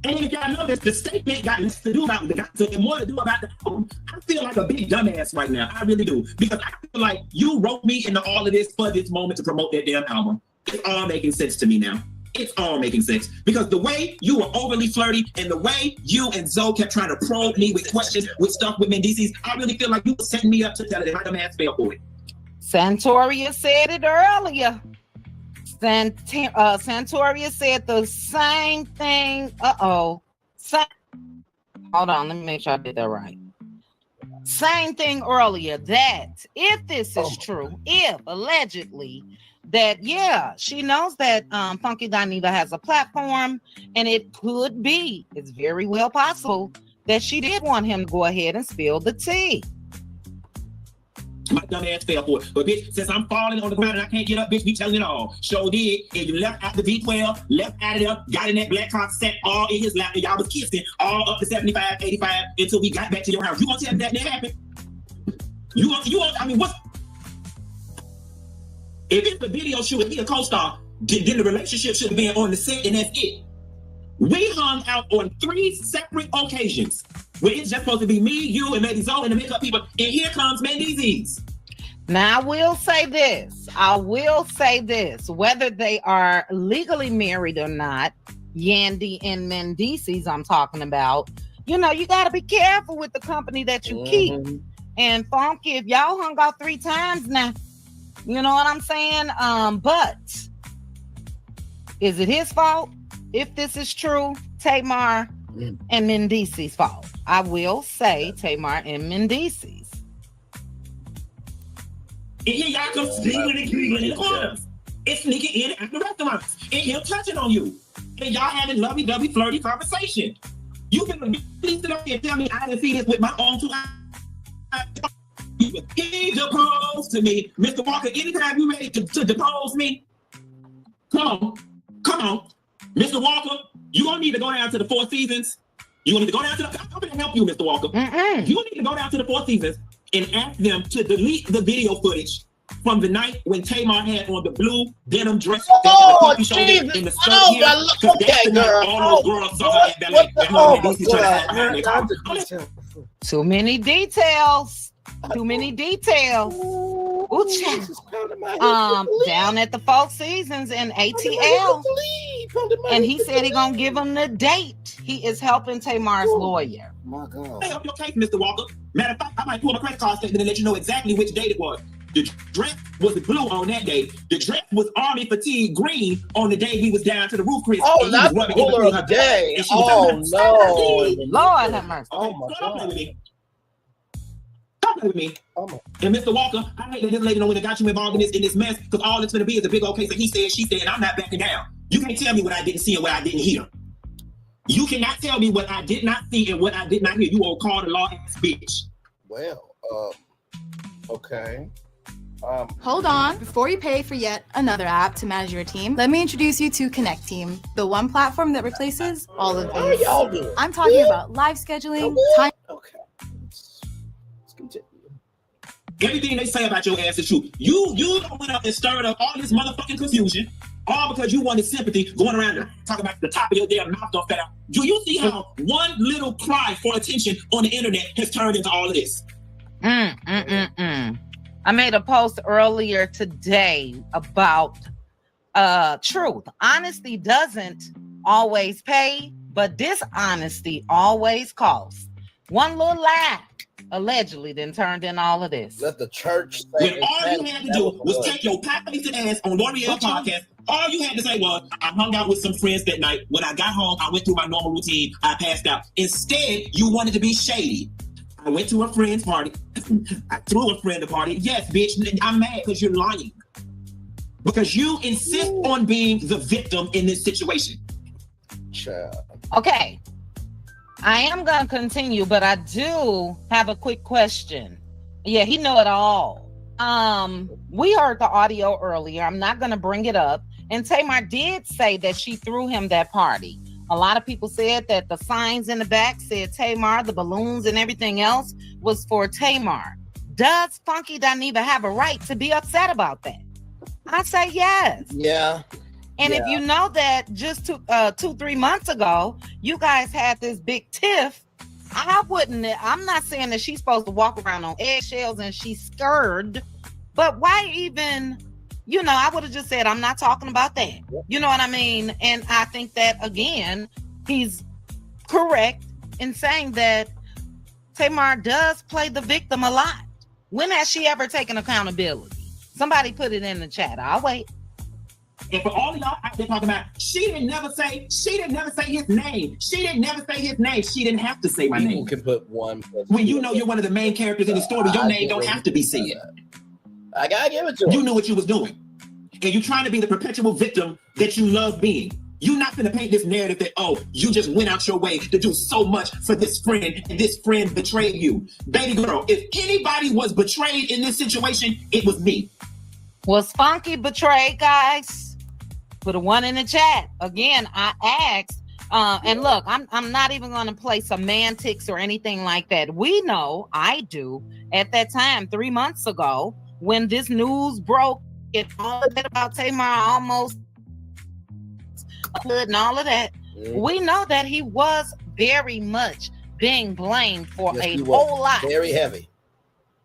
And if y'all know this, the statement got less to do about the and more to do about the album. I feel like a big dumbass right now. I really do. Because I feel like you wrote me into all of this for this moment to promote that damn album. It's all making sense to me now. It's all making sense. Because the way you were overly flirty and the way you and Zoe kept trying to probe me with questions, with stuff with Mendeecees, I really feel like you were setting me up to tell it my dumb ass fell for it. Santoria said it earlier. Santoria said the same thing. Hold on, let me make sure I did that right. Same thing earlier, that if this is true, if allegedly that, yeah, she knows that Funky Dineva has a platform, and it could be, it's very well possible that she did want him to go ahead and spill the tea. My dumb ass fell for it. But bitch, since I'm falling on the ground and I can't get up, bitch, be telling it all. Sure did. And you left out the V12, left out of there, got in that black car, sat all in his lap, and y'all was kissing all up to 75, 85 until we got back to your house. You gonna tell me that didn't happen? You want, I mean, what? If it's the video shoot and he a co-star, then the relationship should have been on the set and that's it. We hung out on 3 separate occasions where it's just supposed to be me, you, and maybe Zoe and the makeup people, and here comes Mendeecees. Now, I will say this, whether they are legally married or not, Yandy and Mendeecees I'm talking about, you know, you got to be careful with the company that you keep. And Funky, if y'all hung out 3 times now, you know what I'm saying? But is it his fault? If this is true, Tamar and Mendeecees' fault. I will say Tamar and Mendeecees. And here y'all come sneaking and giggling in the corners. It's sneaking in at the restaurants. And him touching on you. And y'all having lovey-dovey, flirty conversation. You can really sit up here and tell me I didn't see this with my own 2 eyes. He deposed to me. Mr. Walker, anytime you ready to depose me, come on. Mr. Walker, you gonna need to go down to the 4 Seasons. You gonna need to go down to I'm gonna help you, Mr. Walker. You need to go down to the 4 Seasons and ask them to delete the video footage from the night when Tamar had on the blue denim dress in the skirt here. Okay, girl. All those girls saw her at Too many details. Too many details. Ooh, down at the 4 Seasons in ATL. And he said he gonna give him the date. He is helping Tamar's lawyer. My God. Help your case, Mr. Walker. Matter of fact, I might pull my credit card statement and let you know exactly which date it was. The dress was blue on that day. The dress was army fatigue green on the day we was down to the roof, Chris. Oh, not the color of the day. Oh, no. Lord have mercy. Oh, my God. Don't play with me. And Mr. Walker, I hate that this lady know when it got you involved in this mess, because all it's going to be is a big old case of he said, she said, and I'm not backing down. You can't tell me what I didn't see and what I didn't hear. You cannot tell me what I did not see and what I did not hear. You will call the law ass bitch. Well, okay. Hold on. Before you pay for yet another app to manage your team, let me introduce you to Connect Team, the one platform that replaces all of these. Y'all do. I'm talking about live scheduling, time. Okay. Let's continue. Everything they say about your ass is true. You went up and stirred up all this motherfucking confusion, all because you wanted sympathy, going around and talking about the top of your damn mouth don't fat out. Do you see how one little cry for attention on the internet has turned into all of this? I made a post earlier today about truth. Honesty doesn't always pay, but dishonesty always costs. One little lie allegedly then turned in all of this. Let the church When all you had to do was take your pocket ass on L'Oreal podcast. All you had to say was, I hung out with some friends that night. When I got home, I went through my normal routine. I passed out. Instead, you wanted to be shady. I went to a friend's party. I threw a friend a party. Yes, bitch, I'm mad because you're lying. Because you insist on being the victim in this situation. Okay. I am going to continue, but I do have a quick question. Yeah, he know it all. We heard the audio earlier. I'm not going to bring it up. And Tamar did say that she threw him that party. A lot of people said that the signs in the back said Tamar, the balloons and everything else was for Tamar. Does Funky Dineva have a right to be upset about that? I say yes. Yeah. And if you know that just 2-3 months ago, you guys had this big tiff, I'm not saying that she's supposed to walk around on eggshells and she's scared, but why even, I would have just said, I'm not talking about that. You know what I mean? And I think that, again, he's correct in saying that Tamar does play the victim a lot. When has she ever taken accountability? Somebody put it in the chat. I'll wait. And for all of y'all out there talking about, she didn't never say his name. She didn't never say his name. She didn't have to say my name. People can put one. When you know you're one of the main characters in the story, your name don't have to be said. I gotta give it to him. You knew what you was doing. And you're trying to be the perpetual victim that you love being. You're not gonna paint this narrative that, you just went out your way to do so much for this friend and this friend betrayed you. Baby girl, if anybody was betrayed in this situation, it was me. Was Funky betrayed, guys? Put a 1 in the chat. Again, I asked, and look, I'm not even going to play semantics or anything like that. We know, I do, at that time, 3 months ago, when this news broke, it all that about Tamar almost and all of that. We know that he was very much being blamed for a whole lot. Very heavy.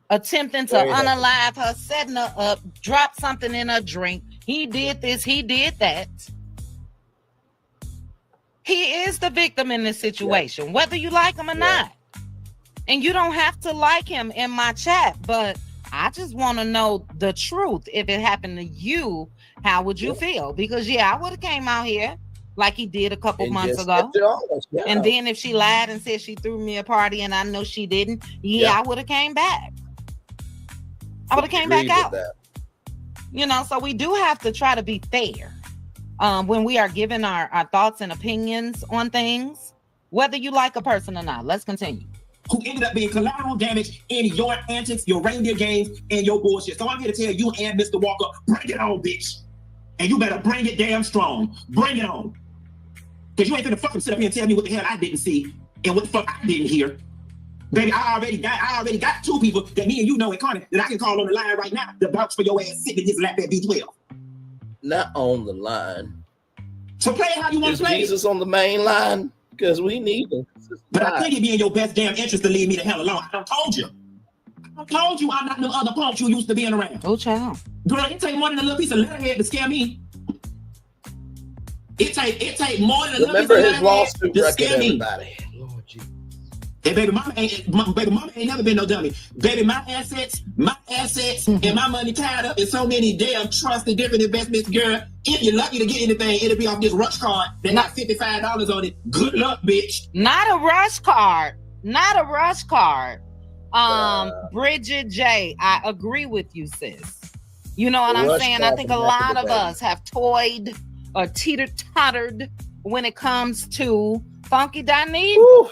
Attempting to unalive her, setting her up, drop something in her drink. He did this, he did that. He is the victim in this situation, whether you like him or not. And you don't have to like him in my chat, but I just want to know the truth. If it happened to you, how would you feel? Because I would have came out here like he did a couple months ago. And then if she lied and said she threw me a party and I know she didn't, I would have came back. I would have came back out. So we do have to try to be fair when we are giving our thoughts and opinions on things, whether you like a person or not. Let's continue. Who ended up being collateral damage in your antics, your reindeer games, and your bullshit. So I'm here to tell you and Mr. Walker, bring it on, bitch. And you better bring it damn strong. Bring it on. Because you ain't finna fucking sit up here and tell me what the hell I didn't see and what the fuck I didn't hear. Baby, I already got 2 people that me and you know in Connie that I can call on the line right now to vouch for your ass sitting in his lap at B12. Not on the line. So play it how you want to play. Is Jesus on the main line? Because we need him. But I think it'd be in your best damn interest to leave me the hell alone. I told you I'm not no other punk you used to being around. Oh, child. Girl, it take more than a little piece of letterhead to scare me. It take more than a little piece of letterhead to scare me. Lord Jesus. And baby mama ain't never been no dummy. Baby, my assets and my money tied up in so many damn trusts and different investments, girl. If you're lucky to get anything, it'll be off this rush card that got $55 on it. Good luck, bitch. Not a rush card. Bridget J, I agree with you, sis. You know what I'm saying? I think a lot of us have toyed or teeter-tottered when it comes to Funky Dineva.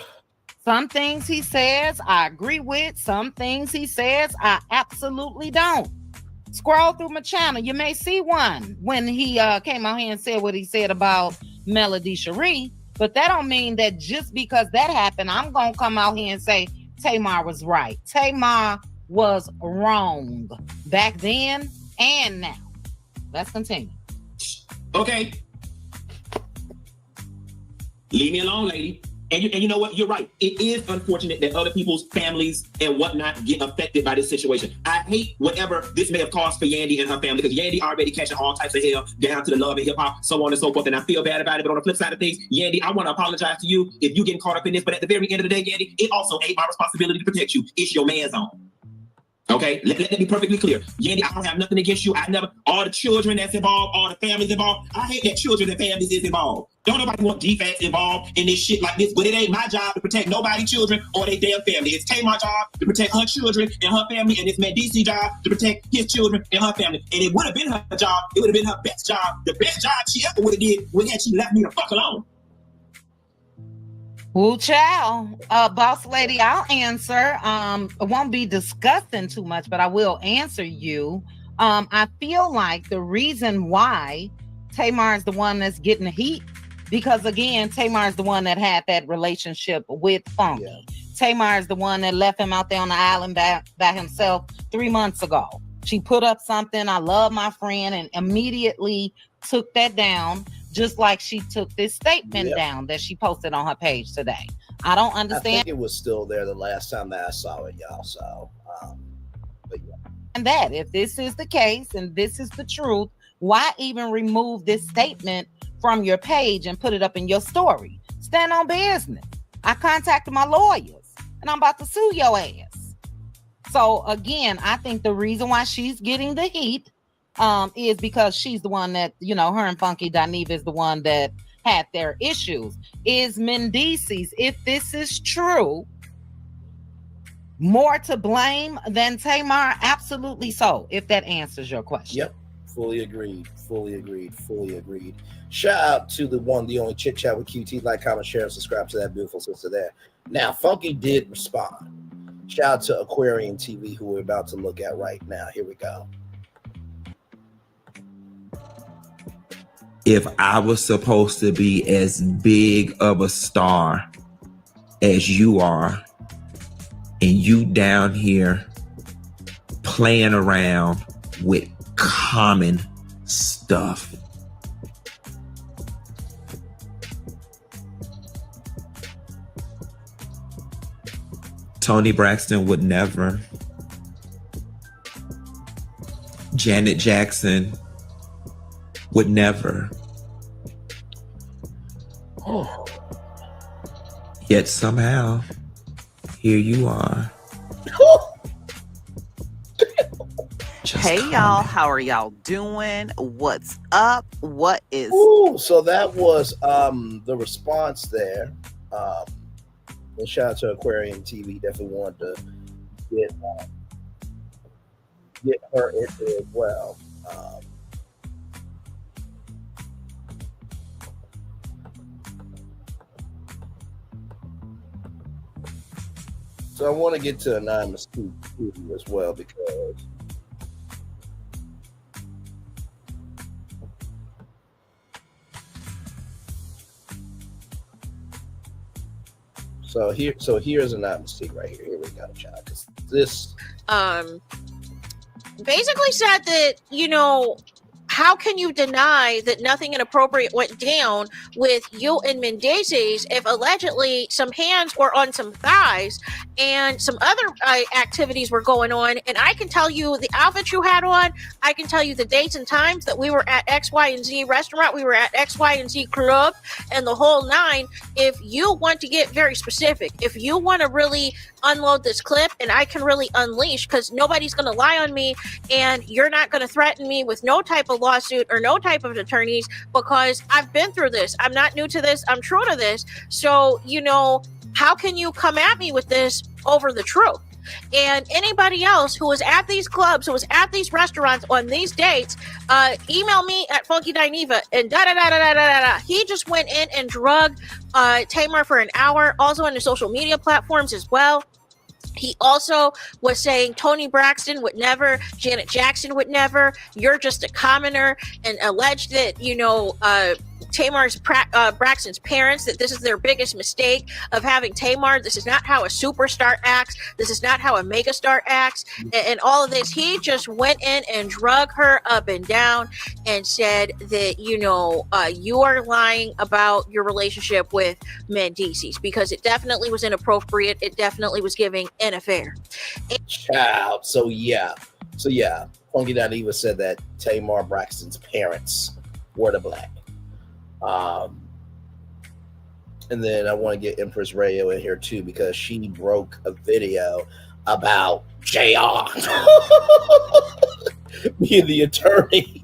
Some things he says I agree with. Some things he says I absolutely don't. Scroll through my channel. You may see one when he came out here and said what he said about Melody Cherie. But that don't mean that just because that happened, I'm going to come out here and say Tamar was right. Tamar was wrong back then and now. Let's continue. Okay. Leave me alone, lady. And you know what? You're right. It is unfortunate that other people's families and whatnot get affected by this situation. I hate whatever this may have caused for Yandy and her family, because Yandy already catching all types of hell down to the love and hip hop, so on and so forth. And I feel bad about it. But on the flip side of things, Yandy, I want to apologize to you if you getting caught up in this. But at the very end of the day, Yandy, it also ain't my responsibility to protect you. It's your man's own. Okay, let that be perfectly clear. Yandy, I don't have nothing against you. I never, all the children that's involved, all the families involved. I hate that children and families is involved. Don't nobody want defects involved in this shit like this, but it ain't my job to protect nobody's children or their damn family. It's Tamar's job to protect her children and her family, and it's Mendeecees' job to protect his children and her family. And it would have been her job. It would have been her best job. The best job she ever would have did was had she left me the fuck alone. Woo child, boss lady, I'll answer. It won't be discussing too much, but I will answer you. I feel like the reason why Tamar is the one that's getting the heat, because again, Tamar is the one that had that relationship with Funky. Yeah. Tamar is the one that left him out there on the island by himself 3 months ago. She put up something, I love my friend, and immediately took that down. Just like she took this statement down that she posted on her page today. I don't understand. I think it was still there the last time that I saw it, y'all. So, but yeah. And that if this is the case and this is the truth, why even remove this statement from your page and put it up in your story? Stand on business. I contacted my lawyers and I'm about to sue your ass. So again, I think the reason why she's getting the heat is because she's the one that, you know, her and Funky Dineva is the one that had their issues. Is Mendeecees, if this is true, more to blame than Tamar? Absolutely so, if that answers your question. Yep, fully agreed. Shout out to the one, the only Chit Chat with QT. Like, comment, share, and subscribe to that beautiful sister there. Now, Funky did respond. Shout out to Aquarian TV, who we're about to look at right now. Here we go. If I was supposed to be as big of a star as you are, and you down here playing around with common stuff, Toni Braxton would never. Janet Jackson would never. Oh. Yet somehow, here you are. Hey y'all, how are y'all doing? What's up? What is? Ooh, so that was the response there. And shout out to Aquarium TV. Definitely wanted to get her into it as well. So I want to get to Anonymous too as well, because here's Anonymous right here. Here we go, child. Because this basically said that, you know, how can you deny that nothing inappropriate went down with you and Mendeecees if allegedly some hands were on some thighs and some other activities were going on? And I can tell you the outfit you had on. I can tell you the dates and times that we were at X, Y, and Z restaurant. We were at X, Y, and Z club and the whole nine. If you want to get very specific, if you want to really unload this clip and I can really unleash, because nobody's going to lie on me and you're not going to threaten me with no type of lawsuit or no type of attorneys, because I've been through this. I'm not new to this. I'm true to this. So, you know, how can you come at me with this over the truth? And anybody else who was at these clubs, who was at these restaurants on these dates, email me at Funky Dineva and da-da-da-da-da-da-da. He just went in and drugged Tamar for an hour, also on the social media platforms as well. He also was saying Toni Braxton would never, Janet Jackson would never, you're just a commoner, and alleged that, you know, Tamar's Braxton's parents that this is their biggest mistake of having Tamar. This is not how a superstar acts. This is not how a megastar acts. And all of this, he just went in and drug her up and down and said that, you know, you are lying about your relationship with Mendeecees because it definitely was inappropriate. It definitely was giving an affair. Child. So yeah. Funky Dineva said that Tamar Braxton's parents were the blakk. And then I want to get Empress Radio in here too because she broke a video about JR being the attorney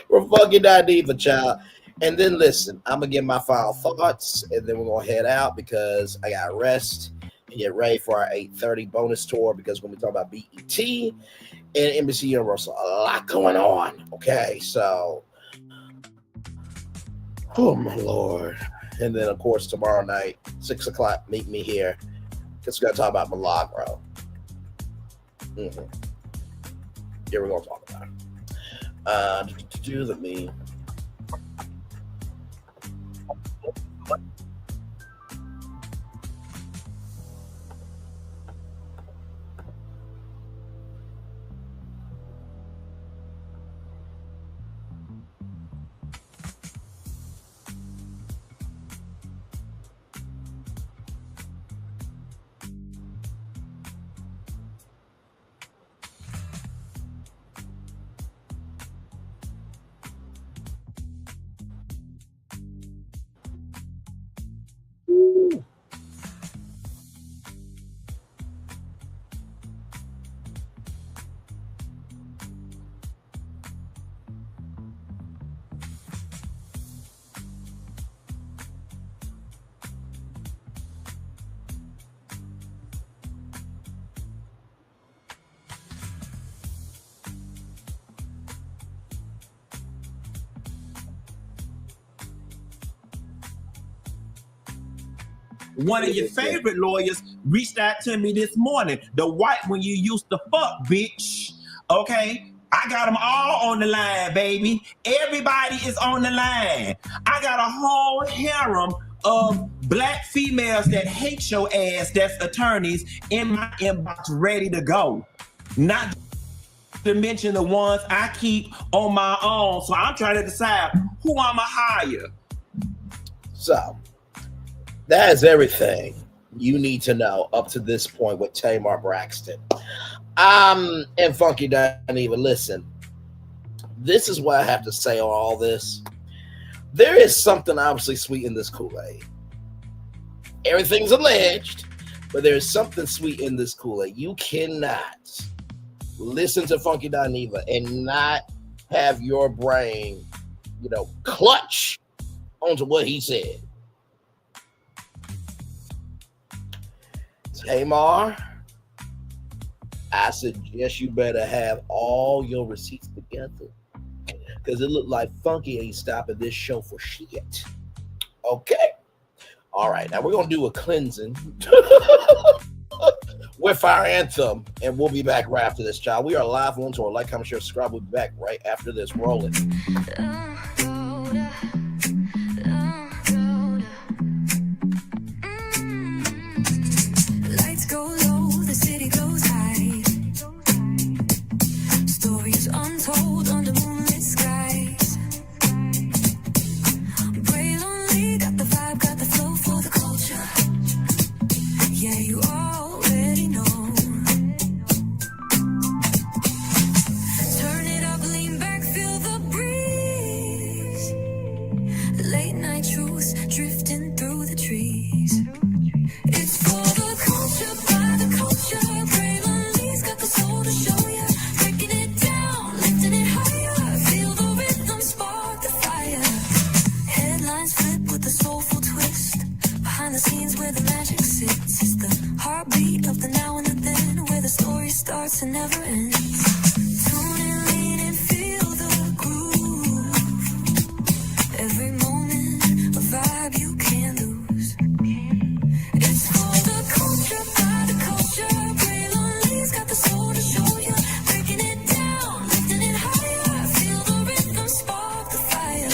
for Funky Dineva, child. And then listen, I'm gonna get my final thoughts, and then we're gonna head out because I got rest and get ready for our 8:30 bonus tour because when we talk about BET and NBC Universal, a lot going on. Okay, so oh my Lord. And then of course tomorrow night, 6 o'clock, meet me here. Because we're gonna talk about milagro. Here we're gonna talk about it. Let me. One of your favorite lawyers reached out to me this morning. The white one you used to fuck, bitch. Okay? I got them all on the line, baby. Everybody is on the line. I got a whole harem of black females that hate your ass that's attorneys in my inbox ready to go. Not to mention the ones I keep on my own. So I'm trying to decide who I'ma hire. So that is everything you need to know up to this point with Tamar Braxton. And Funky Dineva, listen, this is what I have to say on all this. There is something obviously sweet in this Kool-Aid. Everything's alleged, but there's something sweet in this Kool-Aid. You cannot listen to Funky Dineva and not have your brain, clutch onto what he said. Tamar, I suggest you better have all your receipts together because it looked like Funky ain't stopping this show for shit. Okay. All right. Now we're going to do a cleansing with our anthem, and we'll be back right after this, child. We are live on tour. Like, comment, share, subscribe. We'll be back right after this. Rolling. Lights go low, the city goes high. Stories untold under moonlit skies. Pray lonely, got the vibe, got the flow for the culture. Yeah, you already know. Turn it up, lean back, feel the breeze. Late night truths drifting through the trees. It's for the culture, by the culture. Pray lonely's got the soul to show ya. Breaking it down, lifting it higher. Feel the rhythm, spark the fire. Headlines flip with a soulful twist. Behind the scenes where the magic sits. It's the heartbeat of the now and the then, where the story starts and never ends. Tune in, lean and feel the groove. Every moment, a vibe you can't lose. It's for the culture, by the culture. Pray lonely's got the soul to show ya. Breaking it down, lifting it higher. Feel the rhythm, spark the fire.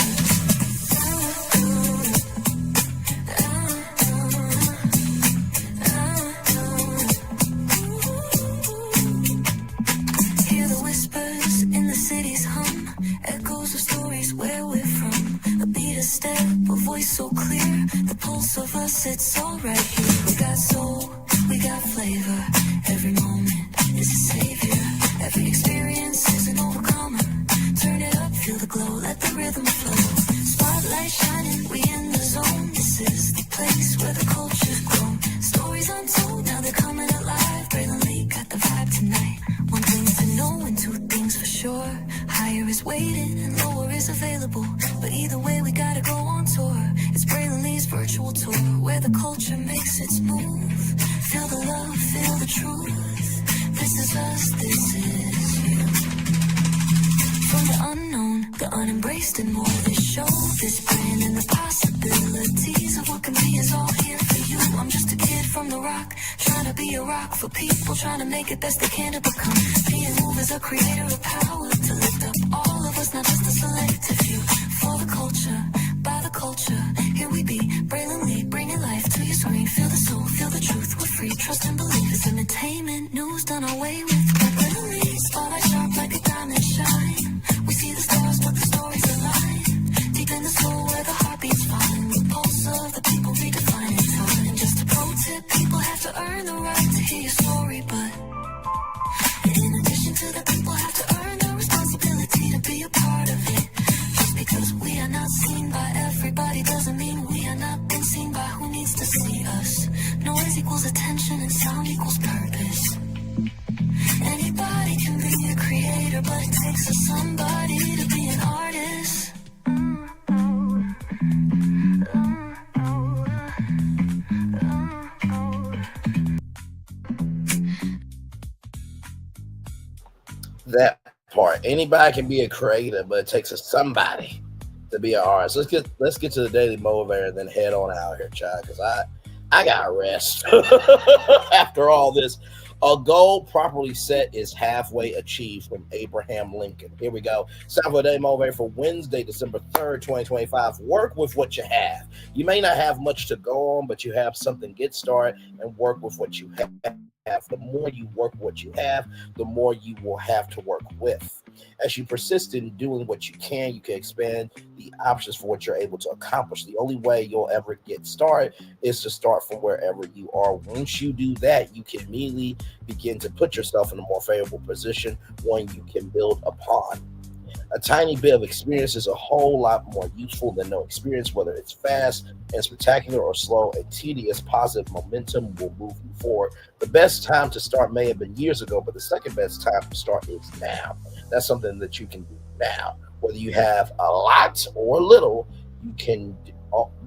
truth. This is us, this is you. From the unknown, the unembraced, and more. This show, this brand, and the possibilities of what can be is all here for you. I'm just a kid from the rock, trying to be a rock for people, trying to make it best they can to become. Being move as a creator of power to lift up all of us, not just a selective few. For the culture, by the culture, here we be, brilliantly bringing life to your screen. Feel the soul, feel the truth, we're free. Trust and believe it's entertainment, news done away with. Brilliantly, spotlight sharp like a diamond shine. We see the stars, but the stories align. Deep in the soul where the heartbeats find. The pulse of the people redefining time. And just a pro tip, people have to earn the right to hear your story. But in addition to that, people have to earn the responsibility to be a part of it. Just because we are not seen by everybody doesn't mean we are not been seen by who needs to see us. Noise equals attention and sound equals purpose. Anybody can be a creator, but it takes a somebody to be an artist. That part. Anybody can be a creator, but it takes a somebody to be an artist. Let's get to the Daily Motivator and then head on out here, child, because I got rest after all this. A goal properly set is halfway achieved from Abraham Lincoln. Here we go. It's time for the Daily Motivator for Wednesday, December 3rd, 2025. Work with what you have. You may not have much to go on, but you have something. Get started and work with what you have. The more you work what you have, the more you will have to work with. As you persist in doing what you can expand the options for what you're able to accomplish. The only way you'll ever get started is to start from wherever you are. Once you do that, you can immediately begin to put yourself in a more favorable position, one you can build upon. A tiny bit of experience is a whole lot more useful than no experience, whether it's fast and spectacular or slow and tedious. Positive momentum will move you forward. The best time to start may have been years ago, but the second best time to start is now. That's something that you can do now. Whether you have a lot or little, you can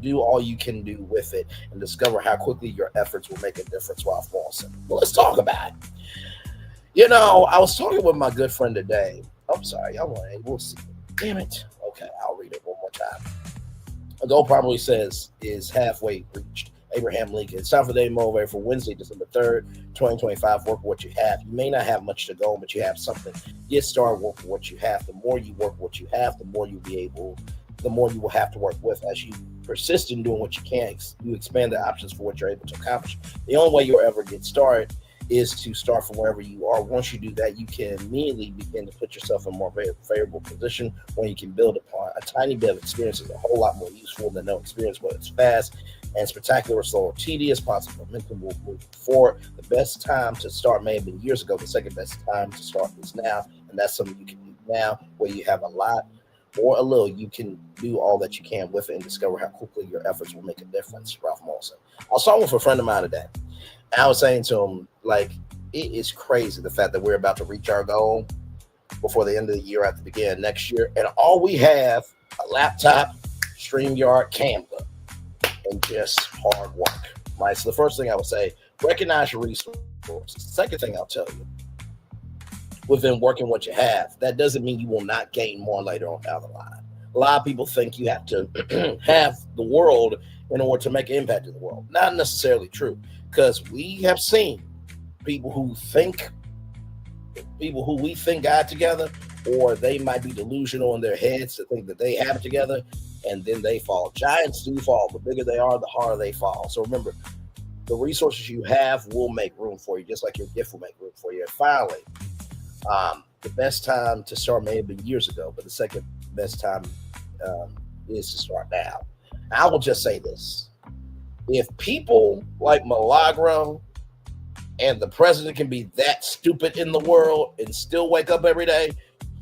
do all you can do with it and discover how quickly your efforts will make a difference. Ralph Wilson. Well, let's talk about it. You know, I was talking with my good friend today. I'm sorry, y'all we'll see. Damn it. Okay, I'll read it one more time. A goal probably says is halfway reached. Abraham Lincoln. It's time for the Daily Motivator for Wednesday, December 3rd, 2025. Work with what you have. You may not have much to go, but you have something. Get started, work with what you have. The more you work what you have, the more you will have to work with. As you persist in doing what you can, you expand the options for what you're able to accomplish. The only way you'll ever get started is to start from wherever you are. Once you do that, you can immediately begin to put yourself in a more favorable position where you can build upon. A tiny bit of experience is a whole lot more useful than no experience, whether it's fast and spectacular, slow, or tedious. Positive momentum will move forward. The best time to start may have been years ago. The second best time to start is now, and that's something you can do now. Where you have a lot or a little, you can do all that you can with it and discover how quickly your efforts will make a difference. Ralph Wilson. I was talking with a friend of mine today. I was saying to him, like, it is crazy the fact that we're about to reach our goal before the end of the year, at the beginning of next year, and all we have a laptop, StreamYard, Canva, and just hard work. Right. So the first thing I would say, recognize your resources. The second thing I'll tell you, within working what you have, that doesn't mean you will not gain more later on down the line. A lot of people think you have to have the world in order to make an impact in the world. Not necessarily true. Because we have seen people who we think got together, or they might be delusional in their heads to think that they have it together, and then they fall. Giants do fall. The bigger they are, the harder they fall. So remember, the resources you have will make room for you, just like your gift will make room for you. And finally, the best time to start may have been years ago, but the second best time is to start now. I will just say this. If people like Milagro and the president can be that stupid in the world and still wake up every day,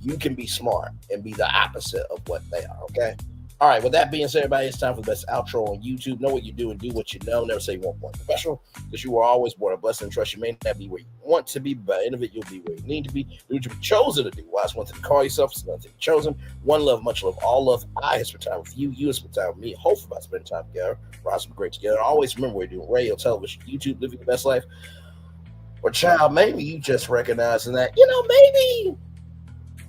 you can be smart and be the opposite of what they are, okay? All right, with that being said, everybody, it's time for the best outro on YouTube. Know what you do and do what you know. Never say you won't be professional, because you are always born a blessing and trust. You may not be where you want to be, but by the end of it, you'll be where you need to be. Do what you've chosen to do. Why it's one thing to call yourself, it's another thing chosen. One love, much love, all love. I have spent time with you. You have spent time with me. Hopefully, by spending time together, we're awesome, great together. Always remember, we're doing radio, television, YouTube, living the best life. Or child, maybe you just recognizing that, you know, maybe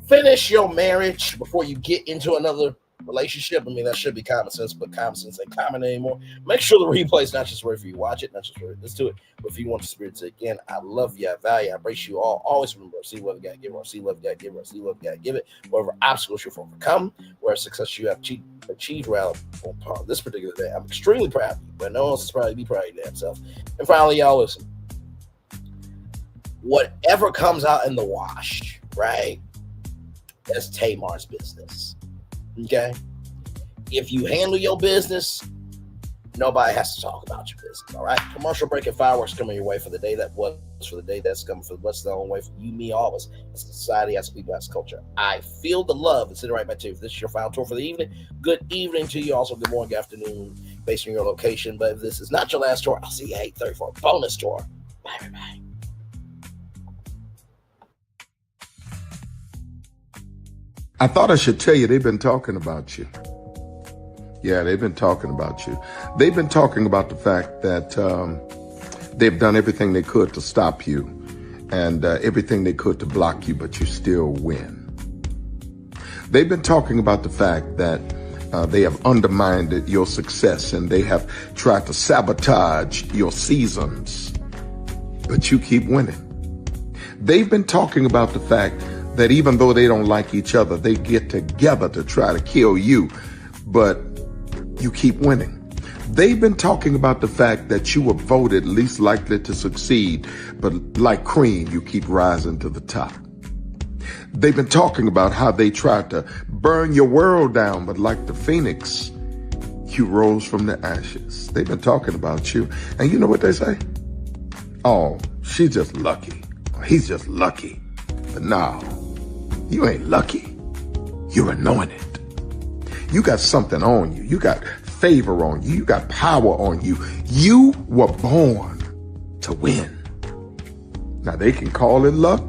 finish your marriage before you get into another relationship. I mean, that should be common sense, but common sense ain't common anymore. Make sure the replay is not just where you watch it, not just where let's do it. But if you want the spirit to, again, I love you, I value, I embrace you all. Always remember, see love you gotta give it, see love you gotta give it, see love you gotta give it. Whatever obstacles you've overcome, where success you have achieved rather upon this particular day. I'm extremely proud of you, but no one else is probably be proud of your damn self. And finally, y'all listen. Whatever comes out in the wash, right? That's Tamar's business. Okay? If you handle your business, nobody has to talk about your business. All right? Commercial break and fireworks coming your way for the day that was, for the day that's coming, for the rest of the whole way for you, me, all of us. As a society, as a people, as a culture. I feel the love and sitting right back to you. If this is your final tour for the evening, good evening to you. Also, good morning, good afternoon, based on your location. But if this is not your last tour, I'll see you at 8:30 for a bonus tour. Bye, everybody. I thought I should tell you, they've been talking about you. Yeah, they've been talking about you. They've been talking about the fact that they've done everything they could to stop you and everything they could to block you, but you still win. They've been talking about the fact that they have undermined your success and they have tried to sabotage your seasons, but you keep winning. They've been talking about the fact that even though they don't like each other, they get together to try to kill you, but you keep winning. They've been talking about the fact that you were voted least likely to succeed, but like cream, you keep rising to the top. They've been talking about how they tried to burn your world down, but like the phoenix, you rose from the ashes. They've been talking about you, and you know what they say? Oh, she's just lucky. He's just lucky. But no, you ain't lucky. You're anointed. You got something on you. You got favor on you. You got power on you. You were born to win. Now, they can call it luck,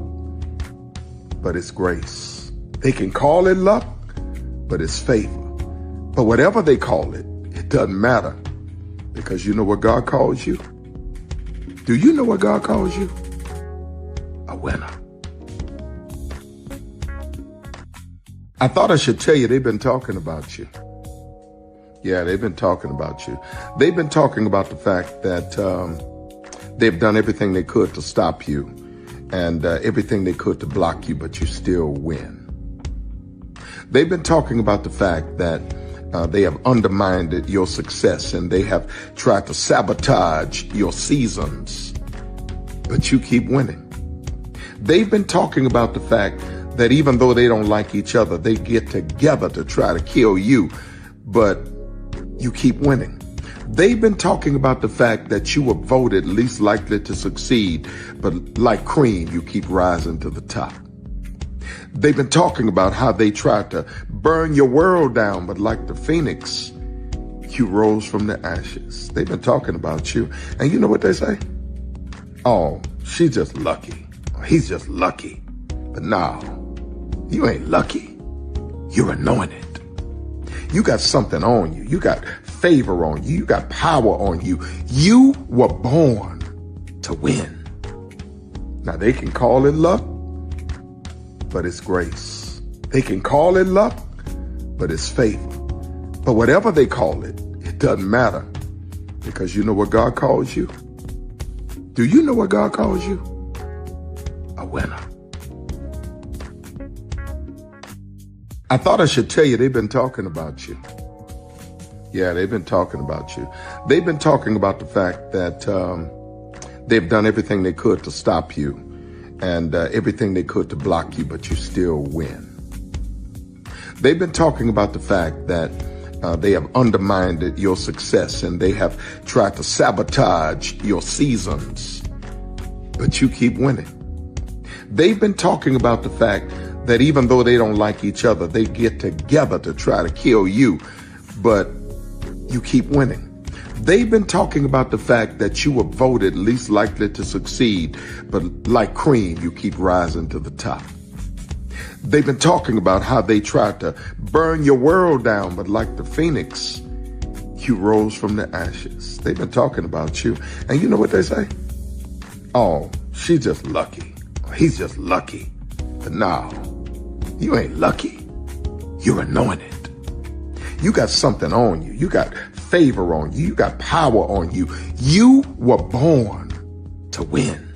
but it's grace. They can call it luck, but it's favor. But whatever they call it, it doesn't matter, because you know what God calls you? Do you know what God calls you? A winner. I thought I should tell you, they've been talking about you. Yeah, they've been talking about you. They've been talking about the fact that they've done everything they could to stop you and everything they could to block you, but you still win. They've been talking about the fact that they have undermined your success and they have tried to sabotage your seasons, but you keep winning. They've been talking about the fact that even though they don't like each other, they get together to try to kill you, but you keep winning. They've been talking about the fact that you were voted least likely to succeed, but like cream, you keep rising to the top. They've been talking about how they tried to burn your world down, but like the phoenix, you rose from the ashes. They've been talking about you, and you know what they say? Oh, she's just lucky. He's just lucky. But no, you ain't lucky. You're anointed. You got something on you. You got favor on you. You got power on you. You were born to win. Now, they can call it luck, but it's grace. They can call it luck, but it's favor. But whatever they call it, it doesn't matter, because you know what God calls you? Do you know what God calls you? A winner. I thought I should tell you, they've been talking about you. Yeah, they've been talking about you. They've been talking about the fact that they've done everything they could to stop you and everything they could to block you, but you still win. They've been talking about the fact that they have undermined your success and they have tried to sabotage your seasons, but you keep winning. They've been talking about the fact that even though they don't like each other, they get together to try to kill you, but you keep winning. They've been talking about the fact that you were voted least likely to succeed, but like cream, you keep rising to the top. They've been talking about how they tried to burn your world down, but like the phoenix, you rose from the ashes. They've been talking about you, and you know what they say? Oh, she's just lucky. He's just lucky. But no, you ain't lucky. You're anointed. You got something on you. You got favor on you. You got power on you. You were born to win.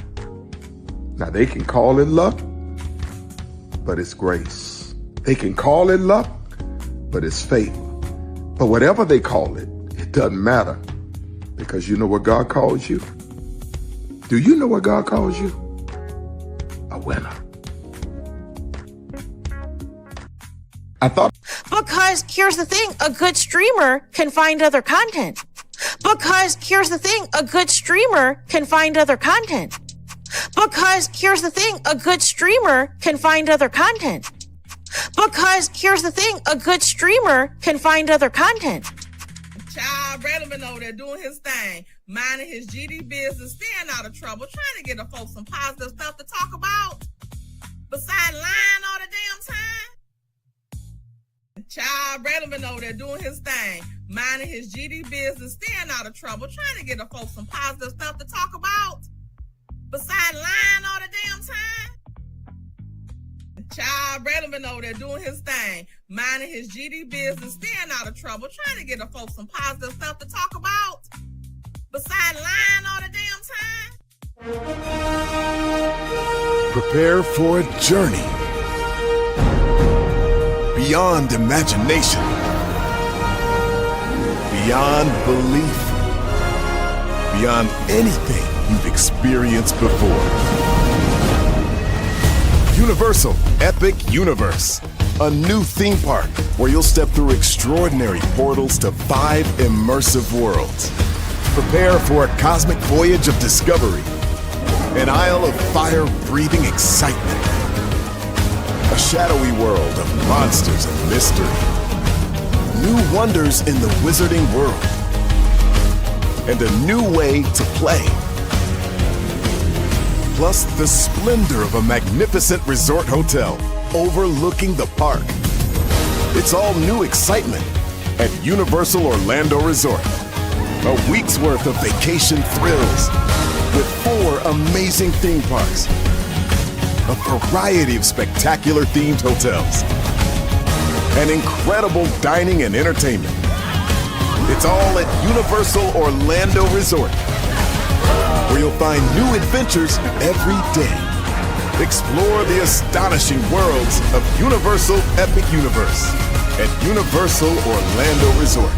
Now, they can call it luck, but it's grace. They can call it luck, but it's favor. But whatever they call it, it doesn't matter, because you know what God calls you? Do you know what God calls you? A winner. I thought... Because here's the thing, a good streamer can find other content. Because here's the thing, a good streamer can find other content. Because here's the thing, a good streamer can find other content. Because here's the thing, a good streamer can find other content. Child Redman over there doing his thing, minding his GD business, staying out of trouble, trying to get the folks some positive stuff to talk about, besides lying all the damn time. Child Redman over there doing his thing, minding his GD business, staying out of trouble, trying to get the folks some positive stuff to talk about, besides lying all the damn time. Child Redman over there doing his thing, minding his GD business, staying out of trouble, trying to get the folks some positive stuff to talk about, besides lying all the damn time. Prepare for a journey beyond imagination, beyond belief, beyond anything you've experienced before. Universal Epic Universe, a new theme park where you'll step through extraordinary portals to 5 immersive worlds. Prepare for a cosmic voyage of discovery, an isle of fire-breathing excitement, a shadowy world of monsters and mystery, new wonders in the wizarding world, and a new way to play. Plus the splendor of a magnificent resort hotel overlooking the park. It's all new excitement at Universal Orlando Resort. A week's worth of vacation thrills with 4 amazing theme parks, a variety of spectacular themed hotels, and incredible dining and entertainment. It's all at Universal Orlando Resort, where you'll find new adventures every day. Explore the astonishing worlds of Universal Epic Universe at Universal Orlando Resort.